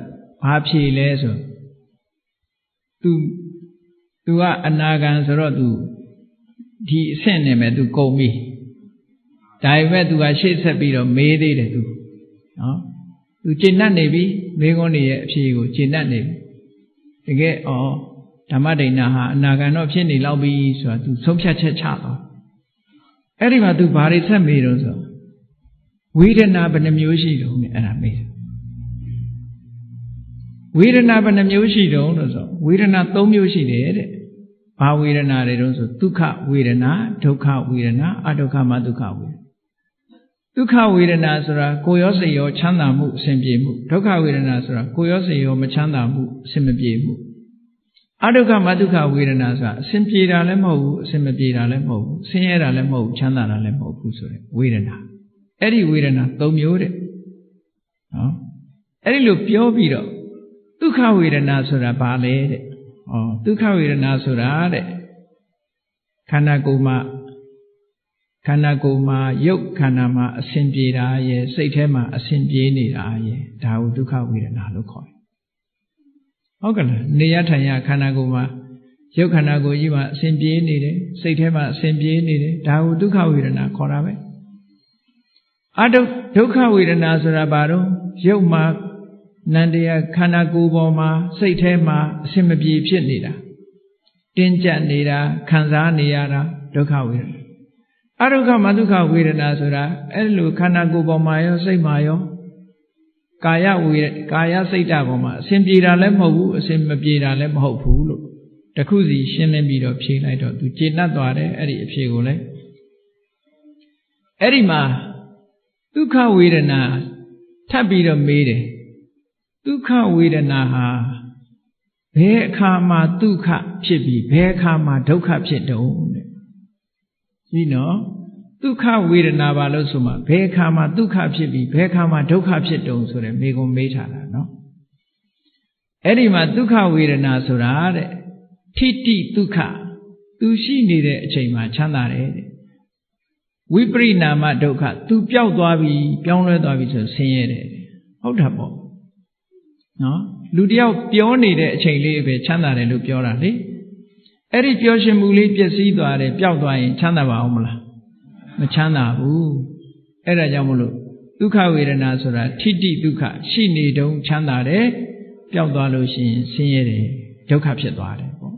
ဘာဖြေလဲဆို तू ကအနာဂံဆိုတော့ तू ဒီအဆင့်နဲ့ပဲ तू ကုန်ပြီဒါပေမဲ့ तू ကရှေ့ဆက်ပြီးတော့မေးသေးတယ် तू နော် तू ကျင့်တတ်နေပြီမိခွန်းတွေရဲ့အဖြေကိုကျင့်တတ်နေပြီတကယ်ဓမ္မဒိဏဟာအနာဂံတော့ဖြစ်နေလောက်ပြီဆိုတာ तू ဆုံးဖြတ်ချက်ချတော့အဲ့ဒီမှာ तू ဘာတွေဆက်မေးတော့ဆိုဝေဒနာဘယ်နှမျိုးရှိတုံးနဲ့အဲ့ဒါမေးတယ်ဝေဒနာဘယ်နှမျိုးရှိတုံးလို့ဆိုဝေဒနာ3မျိုးရှိတယ်တဲ့ဘာဝေဒနာတွေတုံးဆိုဒုက္ခဝေဒနာဒုက္ခဝေဒနာအဒုက္ခမဒုက္ခဝေဒနာဒုက္ခဝေဒနာဆိုတာကိုယ်ရောစိတ်ရောချမ်းသာမှုအစဉ်ပြေမှုဒုက္ခဝေဒနာဆိုတာကိုယ်ရောစိတ်ရောမချမ်းသာမှုအစဉ်မပြေမှုအဒုက္ခမဒုက္ခဝေဒနာဆိုတာအစဉ်ပြေတာလည်းမဟုတ်ဘူးအစဉ်မပြေတာလည်းမဟုတ်ဘူးဆင်းရဲတာလည်းမဟုတ်ဘူးချမ်းသာတာလည်းမဟုတ်ဘူးဆိုတဲ့ဝေဒနာအဲ့ဒီဝေဒနာ3မျိုးတဲ့နော်အဲ့ဒီလိုပြောပြီးတော့ဒုက္ခဝေဒနာဆိုတာဘာလဲတဲ့ဒုက္ခဝေဒနာဆိုတာတဲ့ခန္ဓာကိုယ်မှာရုပ်ခန္ဓာမှာအစဉ်ပြေတာရဲ့စိတ်ထဲမှာအစဉ်ပြေနေတာရဲ့ဒါကိုဒုက္ခဝေဒနာလို့ခေါ်တယ်ဟုတ်ကဲ့လားနေရထိုင်ရခန္ဓာကိုယ်မှာရုပ်ခန္ဓာကိုယ်ကြီးမှာအစဉ်ပြေနေတယ်စိတ်ထဲမှာအစဉ်ပြေနေတယ်ဒါကိုဒုက္ခဝေဒနာခေါ်တာပဲဒုက္ခဝေဒနာဆိုတာဘာတော့ရုပ်မှာနန္တရားခန္ဓာကိုယ်ပေါ်မှာစိတ်ထဲမှာအစဉ်မပြေဖြစ်နေတာတင်းကျပ်နေတာခံစားနေရတာဒုက္ခဝေဒနာအဒုက္ခမဒုက္ခဝေဒနာဆိုတာအဲ့လိုခန္ဓာကိုယ်ပေါ်မှာရောစိတ်မှာရောကာယစိတ်ဓာတ်ပေါ်မှာအစဉ်ပြေတာလည်းမဟုတ်ဘူးအစဉ်မပြေတာလည်းမဟုတ်ဘူးလို့တခုစီရှင်းလင်းပြီးတော့ဖြေလိုက်တော့သူကျေနပ်သွားတယ်အဲ့ဒီအဖြေကိုလည်းအဲ့ဒီမှာဒုက္ခဝေဒနာထပ်ပြီးတော့မေးတယ်ဒုက္ခဝေဒနာဟာဘယ်အခါမှာဒုက္ခဖြစ်ပြီးဘယ်အခါမှာဒုက္ခဖြစ်တုံးတဲ့ဒီနော်ဒုက္ခဝေဒနာပါလို့ဆိုမှဘယ်အခါမှာဒုက္ခဖြစ်ပြီးဘယ်အခါမှာဒုက္ခဖြစ်တုံးဆိုတဲ့မေးခွန်းမေးထားတာနော်အဲ့ဒီမှာဒုက္ခဝေဒနာဆိုတာတဲ့ထိတိဒုက္ခသူရှိနေတဲ့အချိန်မှာချမ်းသာတယ်တဲ့ဝိပရိနာမဒုက္ခသူပျောက်သွားပြီပြောင်းလဲသွားပြီဆိုဆင်းရဲတယ်ဟုတ်တာပေါ့နော်လူတယောက်ပြောနေတဲ့အချိန်လေးပဲချမ်းသာတယ်လို့ပြောတာလေအဲ့ဒီပြောရှင်မှုလေးပျက်စီးသွားတယ်ပျောက်သွားရင်ချမ်းသာပါအောင်မလားမချမ်းသာဘူးအဲ့ဒါကြောင့်မလို့ဒုက္ခဝေဒနာဆိုတာထိတိဒုက္ခရှိနေတုန်းချမ်းသာတယ်ပျောက်သွားလို့ရှိရင်ဆင်းရဲတယ်ဒုက္ခဖြစ်သွားတယ်ပေါ့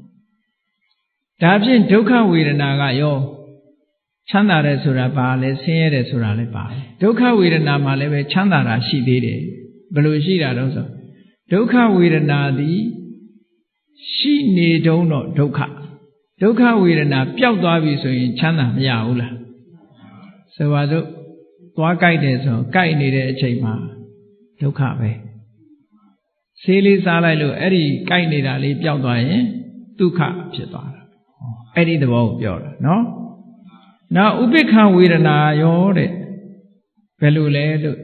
ဒါဖြင့်ဒုက္ခဝေဒနာကရောချမ်းသာတယ်ဆိုတာဘာလဲဆင်းရဲတယ်ဆိုတာလည်းပါတယ်ဒုက္ခဝေဒနာမှာလည်းပဲချမ်းသာတာရှိသေးတယ်ဘယ်လိုရှိတာတော့ဆိုဒုက္ခဝေဒနာသည်ရှိနေတုန်းတော့ဒုက္ခဝေဒနာပျောက်သွားပြီဆိုရင်ချမ်းသာမရဘူးလားဆိုပါစို့သွားကြိုက်တယ်ဆိုကြိုက်နေတဲ့အချိန်မှာဒုက္ခပဲဆေးလေးစားလိုက်လို့အဲ့ဒီကြိုက်နေတာလေးပျောက်သွားရင်ဒုက္ခဖြစ်သွားတာအဲ့ဒီသဘောကိုပြောတာနော်နောက်ဥပိ္ပခဝေဒနာရောတဲ့ဘယ်လိုလဲလို့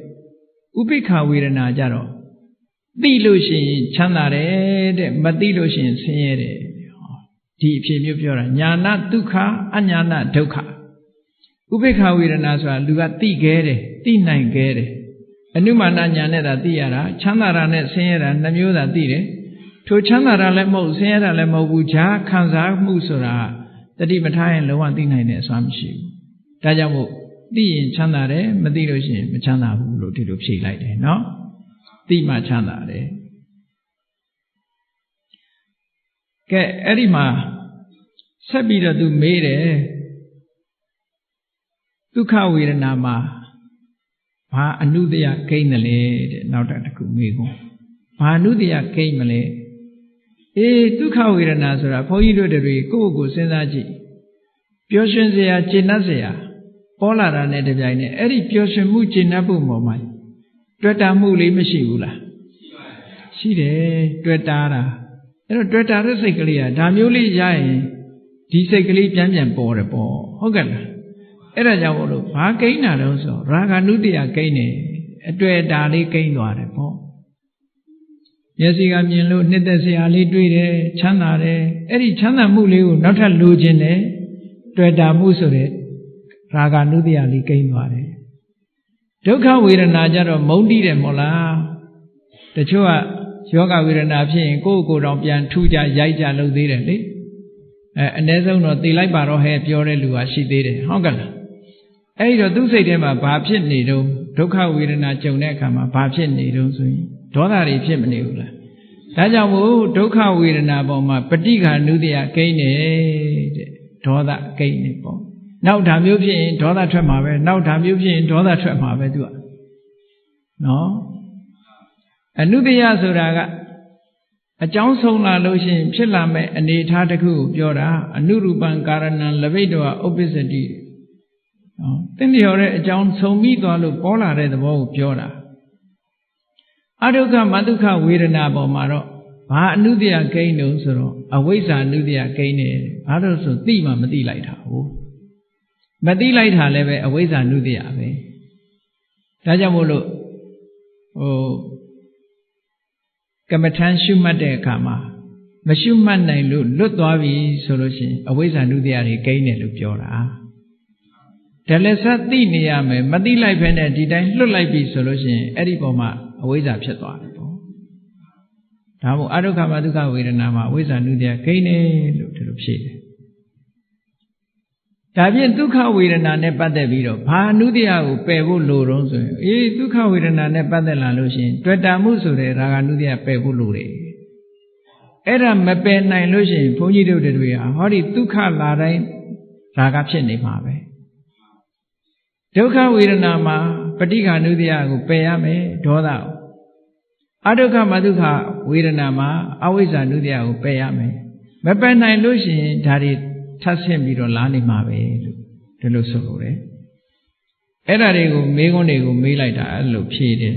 ဥပိ္ပခဝေဒနာကြတော့သိလို့ရှိရင်ချမ်းသာတယ်တဲ့မသိလို့ရှိရင်ဆင်းရဲတယ်ဒီအဖြစ်မျိုးပြောတာညာနာဒုက္ခအညာနာဒုက္ခဥပိ္ပခဝေဒနာဆိုတာလူကသိခဲတယ်သိနိုင်ခဲတယ်အနုမာနညာနဲ့သာသိရတာချမ်းသာတာနဲ့ဆင်းရဲတာနှမျိုးသာသိတယ်ထိုချမ်းသာတာလည်းမဟုတ်ဆင်းရဲတာလည်းမဟုတ်ဘူးဈာခံစားမှုဆိုတာတတိမထားရင်လုံးဝသိနိုင်တဲ့အစွမ်းမရှိဘူးဒါကြောင့်မို့သိရင်ချမ်းသာတယ်မသိလို့ရှိရင်မချမ်းသာဘူးလို့ဒီလိုဖြေလိုက်တယ်နော်သိမှချမ်းသာတယ်ကဲအဲ့ဒီမှာဆက်ပြီးတော့သူမေးတယ်ဒုက္ခဝေဒနာမှာဘာအနုတ္တယကိန်းတယ်လေတဲ့နောက်တစ်ခုမေးကုန်ဘာအနုတ္တယကိန်းမလဲဒုက္ခဝေဒနာဆိုတာဘုန်းကြီးတို့တွေကိုယ့်ကိုယ်စဉ်းစားကြည့်ပျော်ရွှင်စရာကျေနပ်စရာပေါ်လာတာနဲ့တပြိုင်နက်အဲ့ဒီပျော်ရွှင်မှုကျေနပ်မှုပေါ်မှာတွေ့တာမှုလေးမရှိဘူးလားရှိတယ်တွေ့တာအဲ့တော့တွေ့တာတဲ့စိတ်ကလေးကဒါမျိုးလေးရရင်ဒီစိတ်ကလေးပြန်ပေါ်တယ်ပေါ့ဟုတ်ကဲ့လားအဲ့ဒါကြောင့်မို့လို့ဘာကိန်းတာတော့ဆိုရာဂနုတ္တယကိန်းတယ် တွေ့တာလေးကိန်းသွားတယ်ပေါ့မျက်စိကမြင်လို့နှစ်သက်စရာလေးတွေ့တယ်ချမ်းသာတယ်အဲ့ဒီချမ်းသာမှုလေးကိုနောက်ထပ်လိုချင်တယ်တွေ့တာမှုဆိုတဲ့ရာဂနုတ္တိယလေးကိန်းသွားတယ်ဒုက္ခဝေဒနာကြတော့မုန်းတိတယ်မို့လားတချို့ကယောဂဝေဒနာဖြစ်ရင်ကိုယ့်ကိုယ်တော်ပြန်ထူကြရိုက်ကြလုပ်သေးတယ်လေအ ਨੇ ဆုံးတော့သိလိုက်ပါတော့ဟဲ့ပြောတဲ့လူကရှိသေးတယ်ဟုတ်ကလားအဲ့ဒီတော့သူ့စိတ်ထဲမှာဘာဖြစ်နေတော့ဒုက္ခဝေဒနာကြုံတဲ့အခါမှာဘာဖြစ်နေတော့ဆိုရင်ဒေါသတွေဖြစ်မနေဘူးလားဒါကြောင့်မို့ဒုက္ခဝေဒနာပေါ်မှာပဋိက္ခဏုတ္တိယကိန်းနေတဲ့ဒေါသကိန်းနေပေါ့နောက်ဓာမျိုးဖြစ်ရင်ဒေါသထွက်မှာပဲနောက်ဓာမျိုးဖြစ်ရင်ဒေါသထွက်မှာပဲသူကနော်အနုတ္တိယဆိုတာကအကြောင်းဆုံးလာလို့ရှိရင်ဖြစ်လာမဲ့အနေအထားတစ်ခုကိုပြောတာအနုရူပံကာရဏံလဘိတ္တဝဥပ္ပစ္စတိနော်သင်လျော်တဲ့အကြောင်းဆုံးပြီးသွားလို့ပေါ်လာတဲ့သဘောကိုပြောတာအဒုက္ခမဒုက္ခဝေဒနာပေါ်မှာတော့ဘာအနုတ္တိယကိန်းတုံးဆိုတော့အဝိဇ္ဇာအနုတ္တိယကိန်းနေဘာလို့ဆိုသိမှမသိလိုက်တာဟုတ်မသိလိုက်တာလည်းပဲအဝိဇ္ဇာအနုတ္တိယပဲဒါကြောင့်မို့လို့ကမ္မထမ်းရှုမှတ်တဲ့အခါမှာမရှုမှတ်နိုင်လို့လွတ်သွားပြီဆိုလို့ရှိရင်အဝိဇ္ဇာနုတ္တိယတွေကိန်းတယ်လို့ပြောတာဒါလည်းဆက်သိနေရမယ်မသိလိုက်ဖ ೇನೆ ဒီတိုင်းလွတ်လိုက်ပြီဆိုလို့ရှိရင်အဲ့ဒီပုံမှာအဝိဇ္ဇာဖြစ်သွားတယ်ပေါ့ဒါမို့အဒုက္ခမဒုက္ခဝေဒနာမှာအဝိဇ္ဇာနုတ္တိယကိန်းတယ်လို့ဒီလိုဖြေတယ်ဒါဖြင့်ဒုက္ခဝေဒနာနဲ့ပတ်သက်ပြီးတော့ဘာအနုတ္တိယကိုပယ်ဖို့လိုတော့ဆိုရင်ဒုက္ခဝေဒနာနဲ့ပတ်သက်လာလို့ရှိရင်တွေ့တာမှုဆိုတဲ့ရာဂနုတ္တိယပယ်ဖို့လိုတယ်အဲ့ဒါမပယ်နိုင်လို့ရှိရင်ဘုန်းကြီးတို့တွေဟာဟောဒီဒုက္ခလာတိုင်းရာဂဖြစ်နေမှာပဲဒုက္ခဝေဒနာမှာပဋိက္ခဏုတ္တိယကိုပယ်ရမယ်ဒေါသအဒုက္ခမဒုက္ခဝေဒနာမှာအဝိဇ္ဇာနုတ္တိယကိုပယ်ရမယ်မပယ်နိုင်လို့ရှိရင်ဒါတွေထပ်ဆင့်ပြီးတော့လာနေမှာပဲလို့ဒီလိုဆိုလို့တယ်အဲ့ဒါတွေကိုမေးခွန်းတွေကိုမေးလိုက်တာအဲ့လိုဖြေတယ်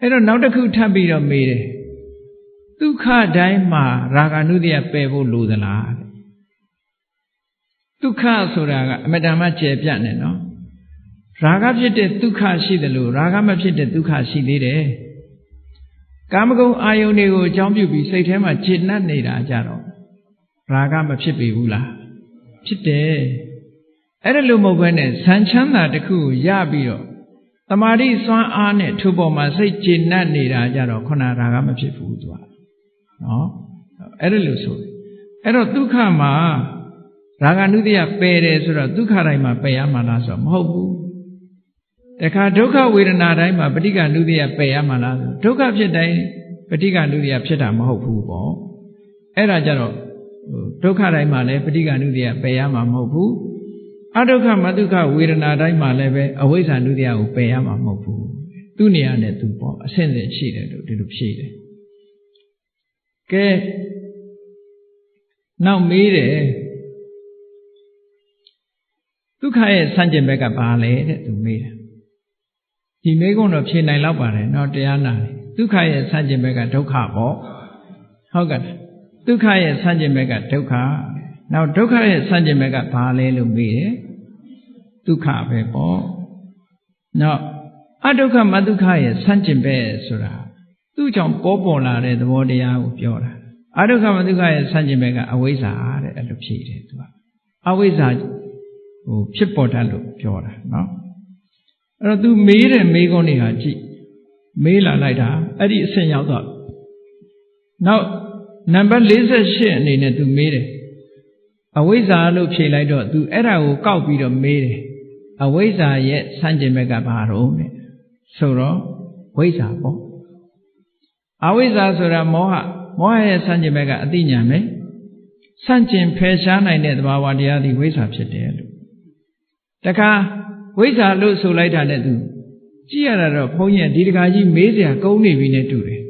အဲ့တော့နောက်တစ်ခုထပ်ပြီးတော့မေးတယ်ဒုက္ခတိုင်းမှာရာဂနုတ္တိယပယ်ဖို့လိုသလားဒုက္ခဆိုတာကအမတန်မှကျယ်ပြန့်နေနော်ရာဂဖြစ်တဲ့ဒုက္ခရှိတယ်လို့ရာဂမဖြစ်တဲ့ဒုက္ခရှိသေးတယ်ကာမဂုဏ်အာယုန်တွေကိုအကြောင်းပြုပြီးစိတ်ထဲမှာကျေနပ်နေတာကြတော့ရာဂမဖြစ်ပေဘူးလားဖြစ်တယ်အဲ့ဒါလို့မဟုတ်ဘဲနဲ့ဇန်ချမ်းသာတစ်ခုကိုရပြီးတော့တမာတိစွမ်းအားနဲ့ထိုပေါ်မှာစိတ်ကျေနပ်နေတာကြတော့ခုနရာဂမဖြစ်ဘူးသူကနော်အဲ့ဒါလို့ဆိုတယ်အဲ့တော့ဒုက္ခမှာရာဂနုတ္တိယပယ်တယ်ဆိုတော့ဒုက္ခတိုင်းမှာပယ်ရမှာလားဆိုတော့မဟုတ်ဘူးတခါဒုက္ခဝေဒနာတိုင်းမှာပဋိက္ခနုတ္တိယပယ်ရမှာလားဆိုဒုက္ခဖြစ်တိုင်းပဋိက္ခနုတ္တိယဖြစ်တာမဟုတ်ဘူးပေါ့အဲ့ဒါကြတော့ဒုက္ခတိုင်းမှာလည်းပဋိက္ခနုတ္တိယပယ်ရမှာမဟုတ်ဘူးအဒုက္ခမဒုက္ခဝေဒနာတိုင်းမှာလည်းပဲအဝိဇ္ဇာနုတ္တိယကိုပယ်ရမှာမဟုတ်ဘူးသူ့နေရာနဲ့သူပေါ့အဆင့်ဆင့်ရှိတယ်လို့ဒီလိုဖြေတယ်ကဲနောက်မေးတယ်ဒုက္ခရဲ့ဆန့်ကျင်ဘက်ကဘာလဲတဲ့သူမေးတယ်ဒီမေးခွန်းတော့ဖြေနိုင်လောက်ပါတယ်เนาะတရားနာတယ်ဒုက္ခရဲ့ဆန့်ကျင်ဘက်ကဒုက္ခပေါ့ဟုတ်ကဲ့ဒုက္ခရဲ့ဆန့်ကျင်ဘက်ကဒုက္ခနောက်ဒုက္ခရဲ့ဆန့်ကျင်ဘက်ကဘာလဲလို့မေးတယ်ဒုက္ခပဲပေါ့နောက်အဒုက္ခမဒုက္ခရဲ့ဆန့်ကျင်ဘက်ဆိုတာသူ့ကြောင့်ပေါ်လာတဲ့သဘောတရားကိုပြောတာအဒုက္ခမဒုက္ခရဲ့ဆန့်ကျင်ဘက်ကအဝိဇ္ဇာတဲ့အဲ့လိုဖြေတယ်သူကအဝိဇ္ဇာဖြစ်ပေါ်တတ်လို့ပြောတာနော်အဲ့တော့ तू မေးတဲ့မေးခွန်းတွေဟာကြည့်မေးလာလိုက်တာအဲ့ဒီအဆင့်ရောက်တော့နောက်နံပါတ်48အနေနဲ့ तू မေးတယ်အဝိဇ္ဇာလို့ဖြေလိုက်တော့ तू အဲ့ဒါကိုကောက်ပြီးတော့မေးတယ်အဝိဇ္ဇာရဲ့ဆန့်ကျင်ဘက်ကဘာတော့လဲဆိုတော့ဝိဇ္ဇာပေါ့အဝိဇ္ဇာဆိုတာမောဟရဲ့ဆန့်ကျင်ဘက်ကအသိဉာဏ်ပဲဆန့်ကျင်ဖယ်ရှားနိုင်တဲ့သဘာဝတရားသည်ဝိဇ္ဇာဖြစ်တယ်လို့တခါဝိဇ္ဇာလို့ဆိုလိုက်တာနဲ့သူကြည့်ရတာတော့ဘုန်းကြီးကဒီတခါကြီးမေးစရာကုန်းနေပြီနဲ့တူတယ်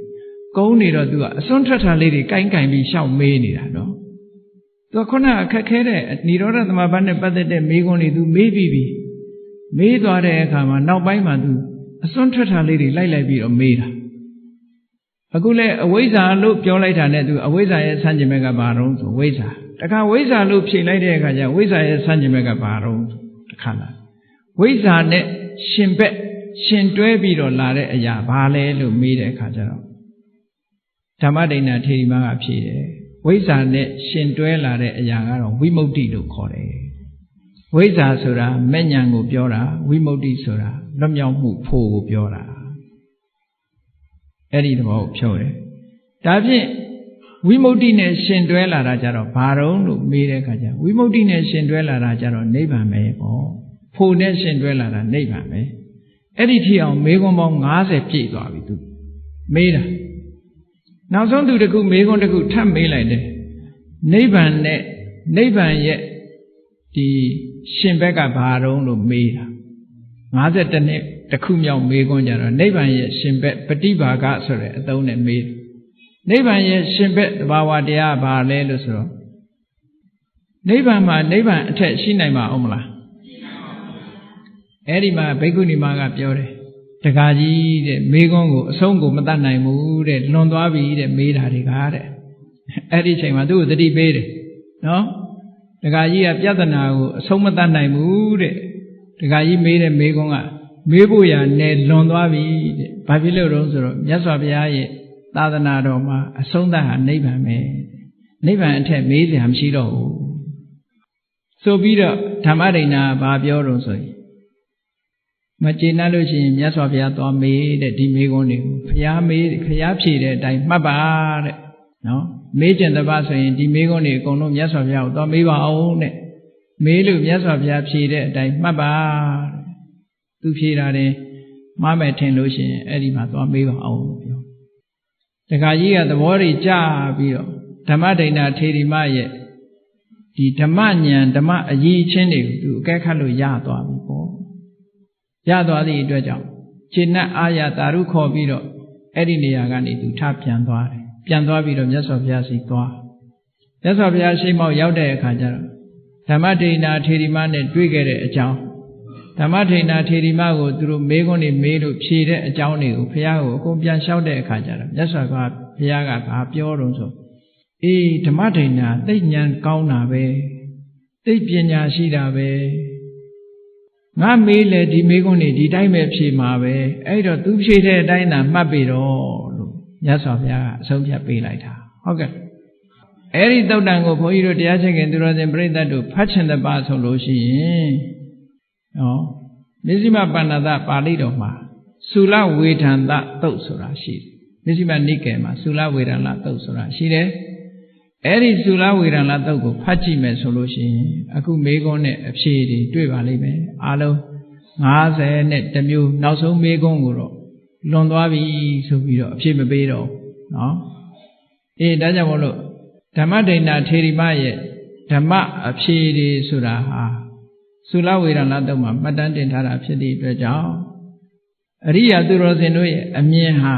ကုန်းနေတော့သူကအစွန်းထွက်တာလေးတွေကိုင်းပြီးရှောက်မေးနေတာနော်သူကခုနအခက်ခဲတဲ့និရောဓသမဘတ်နဲ့ပတ်သက်တဲ့မေးခွန်းတွေသူမေးပြီးပြီမေးသွားတဲ့အခါမှာနောက်ပိုင်းမှာသူအစွန်းထွက်တာလေးတွေလိုက်ပြီးတော့မေးတာအခုလဲအဝိဇ္ဇာလို့ပြောလိုက်တာနဲ့သူအဝိဇ္ဇာရဲ့ဆန့်ကျင်ဘက်ကဘာတော့ဆိုဝိဇ္ဇာတခါဝိဇ္ဇာလို့ဖြေလိုက်တဲ့အခါကျဝိဇ္ဇာရဲ့ဆန့်ကျင်ဘက်ကဘာတော့တခါလားဝိဇ္ဇာနဲ့ရှင်ဘက် ရှင်တွဲပြီးတော့လာတဲ့အရာဘာလဲလို့မေးတဲ့အခါကျတော့ဓမ္မဒိဋ္ဌာထေရီမကဖြေတယ်ဝိဇ္ဇာနဲ့ရှင်တွဲလာတဲ့အရာကတော့ဝိမု ക്തി လို့ခေါ်တယ်ဝိဇ္ဇာဆိုတာမဲ့ဉဏ်ကိုပြောတာဝိမု ക്തി ဆိုတာလွတ်မြောက်မှုဖို့ကိုပြောတာအဲ့ဒီသဘောကိုပြောတယ်ဒါဖြင့်ဝိမု ക്തി နဲ့ရှင်တွဲလာတာကြတော့ဘာတော့လို့မေးတဲ့အခါကျဝိမု ക്തി နဲ့ရှင်တွဲလာတာကြတော့နိဗ္ဗာန်ပဲပေါ့ဖို့နဲ့ရှင်တွဲလာတာနိဗ္ဗာန်ပဲအဲ့ဒီထိအောင်မေးခွန်းပေါင်း90ပြည့်သွားပြီသူမေးတာနောက်ဆုံးသူတခုမေးခွန်းတခုထပ်မေးလိုက်တယ်နိဗ္ဗာန်နဲ့နိဗ္ဗာန်ရဲ့ဒီရှင်ဘက်ကဘာတော့လို့မေးတာ52နှစ်တခုမြောက်မေးခွန်းကြတော့နိဗ္ဗာန်ရဲ့ရှင်ဘက်ပฏิဘာဂဆိုတဲ့အသုံးနဲ့မေးတယ်နိဗ္ဗာန်ရဲ့ရှင်ဘက်သဘာဝတရားဘာလဲလို့ဆိုတော့နိဗ္ဗာန်မှာနိဗ္ဗာန်အထက်ရှိနိုင်မှာအောင်မလားအဲ့ဒီမှာဘိက္ခုနီမကပြောတယ်တခါကြီးတဲ့မေးခွန်းကိုအဆုံးကိုမတတ်နိုင်ဘူးတဲ့လွန်သွားပြီတဲ့မေးတာတွေကတဲ့အဲ့ဒီချိန်မှာသူ့ကိုသတိပေးတယ်နော်တခါကြီးကပြဿနာကိုအဆုံးမတတ်နိုင်ဘူးတဲ့တခါကြီးမေးတဲ့မေးခွန်းကမေးဖို့ရနယ်လွန်သွားပြီတဲ့ဘာဖြစ်လို့တော့ဆိုတော့မြတ်စွာဘုရားရဲ့သာသနာတော်မှာအဆုံးသတ်ဟာနိဗ္ဗာန်ပဲနိဗ္ဗာန်အထက်မေးစရာမရှိတော့ဘူးဆိုပြီးတော့ဓမ္မဒိဋ္ဌာဘာပြောတော့ဆိုရင်မကျေနပ်လို့ရှိရင်မြတ်စွာဘုရားသွားမေးတဲ့ဒီမေးခွန်းတွေကိုဘုရားမေးဘုရားဖြေတဲ့အတိုင်းမှတ်ပါတဲ့နော်မေးကျင်တပတ်ဆိုရင်ဒီမေးခွန်းတွေအကုန်လုံးမြတ်စွာဘုရားကိုသွားမေးပါအောင်တဲ့မေးလို့မြတ်စွာဘုရားဖြေတဲ့အတိုင်းမှတ်ပါသူဖြေတာတယ်မှားမယ်ထင်လို့ရှိရင်အဲ့ဒီမှာသွားမေးပါအောင်ပြောတခါကြီးကသဘောတွေကြပြီးတော့ဓမ္မဒိဋ္ဌာထေရီမရဲ့ဒီဓမ္မဉာဏ်ဓမ္မအရေးချင်းတွေကိုသူအကဲခတ်လို့ရသွားပြီပေါ့ရသွားသည့်အတွက်ကြောင့်ခြေနဲ့အာရတာရုခေါ်ပြီးတော့အဲ့ဒီနေရာကနေသူထပြန်သွားတယ်ပြန်သွားပြီးတော့မြတ်စွာဘုရားစီသွားမြတ်စွာဘုရားရှိမောက်ရောက်တဲ့အခါကျတော့ဓမ္မဒိဋ္ဌာထေရီမနဲ့တွေ့ခဲ့တဲ့အကြောင်းဓမ္မဒိဋ္ဌာထေရီမကိုသူတို့မေးခွန်းတွေမေးလို့ဖြေတဲ့အကြောင်းတွေကိုဘုရားကိုအကုန်ပြန်လျှောက်တဲ့အခါကျတော့မြတ်စွာဘုရားကဘာပြောတော့ဆိုအေးဓမ္မဒိဋ္ဌာသိဉာဏ်ကောင်းတာပဲသိပညာရှိတာပဲငါမေးလေဒီမေးခွန်းတွေဒီတိုင်းပဲဖြေမှာပဲအဲ့တော့သူဖြေတဲ့အတိုင်းသာမှတ်ပြီတော့လို့မြတ်စွာဘုရားကအဆုံးဖြတ်ပေးလိုက်တာဟုတ်ကဲ့အဲ့ဒီသုတ်တံကိုဘုန်းကြီးတို့တရားချက်ခင်သူတော်စင်ပြိဿတ်တို့ဖတ်ချင်တဲ့ပါဆိုလို့ရှိရင်နော်မဇ္ဈိမပဏ္ဏတပါဠိတော်မှာသုလဝေဒန္တသုတ်ဆိုတာရှိတယ်မဇ္ဈိမနိကေမှာသုလဝေဒန္တသုတ်ဆိုတာရှိတယ်အဲ့ဒီသုလဝေဒန္တသုတ်ကိုဖတ်ကြည့်မယ်ဆိုလို့ရှိရင်အခုမေးခွန်းနဲ့အဖြေတွေတွေ့ပါလိမ့်မယ်အားလုံး50နဲ့တစ်မျိုးနောက်ဆုံးမေးခွန်းကိုတော့လွန်သွားပြီဆိုပြီးတော့အဖြေမပေးတော့နော်အေးဒါကြောင့်မို့လို့ဓမ္မဒိဋ္ဌာထေရီမရဲ့ဓမ္မအဖြေတွေဆိုတာဟာသုလဝေဒန္တသုတ်မှာမှတ်တမ်းတင်ထားတာဖြစ်သည့်အတွက်ကြောင့်အရိယာသူတော်စင်တို့ရဲ့အမြင်ဟာ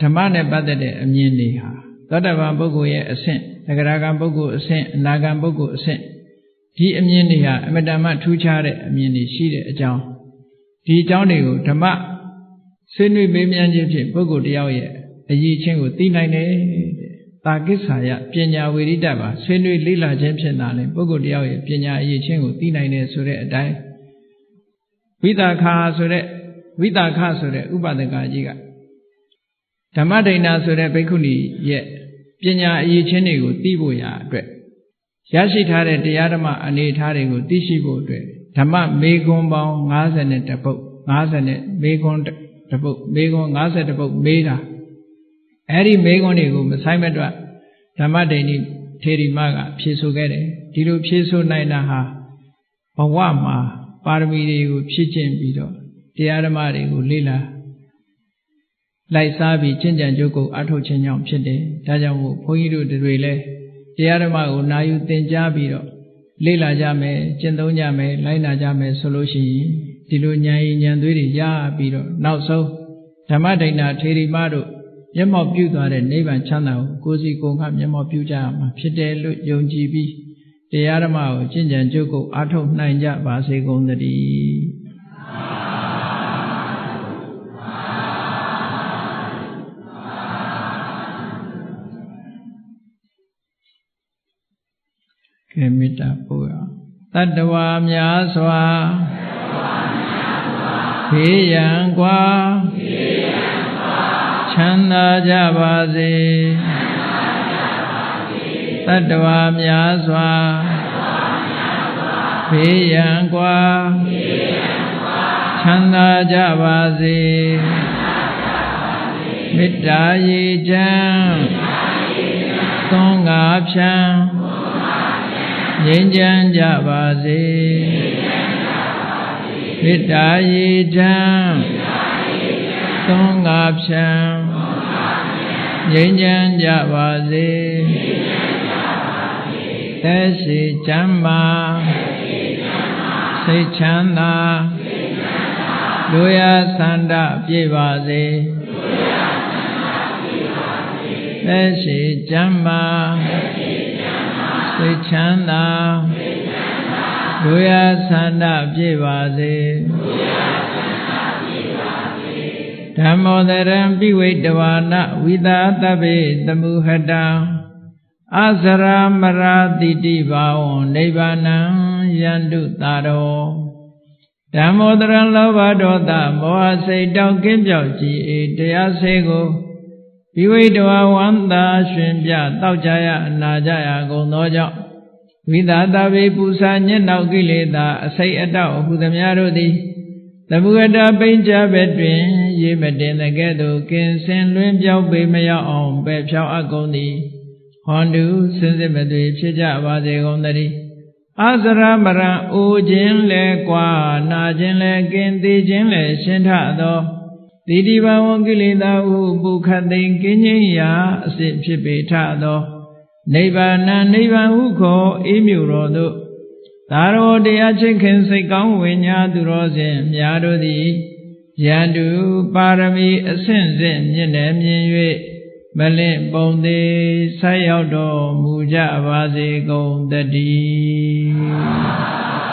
ဓမ္မနဲ့ပတ်သက်တဲ့အမြင်တွေဟာသောတပန်ပုဂ္ဂိုလ်ရဲ့အဆင့်သဂရဂံပုဂ္ဂိုလ်အဆင့်အနာဂံပုဂ္ဂိုလ်အဆင့်ဒီအမြင်တွေဟာအမတန်မှထူးခြားတဲ့အမြင်တွေရှိတဲ့အကြောင်းဒီအကြောင်းတွေကိုဓမ္မဆွေးနွေးမေးမြန်းခြင်းဖြင့်ပုဂ္ဂိုလ်တယောက်ရဲ့အရေးချင်းကိုသိနိုင်တယ်တာကိစ္ဆာယပညာဝေရိတပါဆွေးနွေးလေ့လာခြင်းဖြင့်သာလျှင်ပုဂ္ဂိုလ်တယောက်ရဲ့ပညာအရေးချင်းကိုသိနိုင်တယ်ဆိုတဲ့အတိုင်းဝိတာခဆိုတဲ့ဥပဒကကြီးကဓမ္မဒိဋ္ဌာဆိုတဲ့ဘိက္ခုနီရဲ့ပညာအရေးချင်းတွေကိုသိဖို့ရာအတွက်ရရှိထားတဲ့တရားဓမ္မအနေထားတွေကိုသိရှိဖို့အတွက်ဓမ္မမေခွန်းပေါင်း52ပုဒ်50နဲ့မေခွန်းတစ်ပုဒ်မေခွန်း50ပုဒ်မေးတာအဲ့ဒီမေခွန်းတွေကိုမဆိုင်မတွက်ဓမ္မဒိဋ္ဌိထေရီမကဖြေဆိုခဲ့တယ်ဒီလိုဖြေဆိုနိုင်တာဟာဘဝမှာပါရမီတွေကိုဖြည့်ကျင့်ပြီးတော့တရားဓမ္မတွေကိုလေ့လာလိုက်စားပြီးကျင့်ကြံကြိုးကိုအထောက်ခြင်းကြောင့်ဖြစ်တယ်ဒါကြောင့်မို့ဘုန်းကြီးတို့တွေလည်းတရားဓမ္မကိုနာယူသင်ကြားပြီးတော့လေ့လာကြမယ်ကျင့်သုံးကြမယ်လိုက်နာကြမယ်ဆိုလို့ရှိရင်ဒီလိုဉာဏ်ရည်ဉာဏ်သွေးတွေရပြီးတော့နောက်ဆုံးဓမ္မဒိဋ္ဌာထေရီမတို့မျက်မှောက်ပြုသွားတဲ့နိဗ္ဗာန်ချမ်းသာကိုကိုယ်စီကိုယ်ကမျက်မှောက်ပြုကြရမှာဖြစ်တယ်လို့ယုံကြည်ပြီးတရားဓမ္မကိုကျင့်ကြံကြိုးကိုအထောက်နိုင်ကြပါစေကုန်သတည်းမေတ္တာပို့ရတတ္တဝါများစွာ ဘေးရန်ကွာချမ်းသာကြပါစေတတ္တဝါများစွာဘေးရန်ကွာချမ်းသာကြပါစေမေတ္တာရေချမ်းသွန်ငါဖြံငြိမ်းချမ်းကြပါစေမေတ္တာရေချမ်းသွန်ငါဖြံငြိမ်းချမ်းကြပါစေသက်ရှိချမ်းသာစိတ်ချမ်းသာလူရဆန္ဒပြည့်ပါစေသက်ရှိချမ်းသာစိတ်ချမ်းသာလူရဆန္ဒပြည့်ပါစေဓမ္မောတရံပိဝိတဝါနဝိသာတဗ္ဗေတမုဟတံအစရာမရာတိတိဘာဝံနိဗ္ဗာနံယန္တုတာရောဓမ္မောတရံလောဘဒေါသမောဟစိတ်တောက်ကင်းပြောက်ကြည်တရားစေကိုပိဝိတဝါဝန္တာရှင်ပြတောက်ကြရအနာကြရကုန်သောကြောင့်ဝိသာတဗ္ဗေပူဇာညက်နောက်ကိလေသာအစိတ်အတောက်ဟုသမျှတို့သည်သမုဂတပိဉ္ချဘက်တွင်ရေမတင်တဲ့ကဲ့သို့ကင်စင်လွင်ပြောက်ပေမရောက်အောင်ပဲဖြောင်းအပ်ကုန်သည်ဟွန်တုစင်စစ်မသွေဖြစ်ကြပါစေကုန်သတည်းအစရမရံအိုခြင်းလဲကွာနာခြင်းလဲကင်သေးခြင်းလဲရှင်းထသောတိတိဘဝကိလေသာဟုပုခတ်သိင်ကင်းခြင်းရာအစစ်ဖြစ်ပေထသောနိဗ္ဗာန်နိဗ္ဗာန်ဟုခေါ်အေးမြူတော်သို့သာရောတရားချစ်ခင်စိတ်ကောင်းဝိညာသူတော်စဉ်များတို့သည်ယန္တုပါရမီအဆင့်ဆင့်မြင့်တယ်မြင်၍မလင့်ပုံသေးဆက်ရောက်တော်မူကြပါစေကုန်သတည်း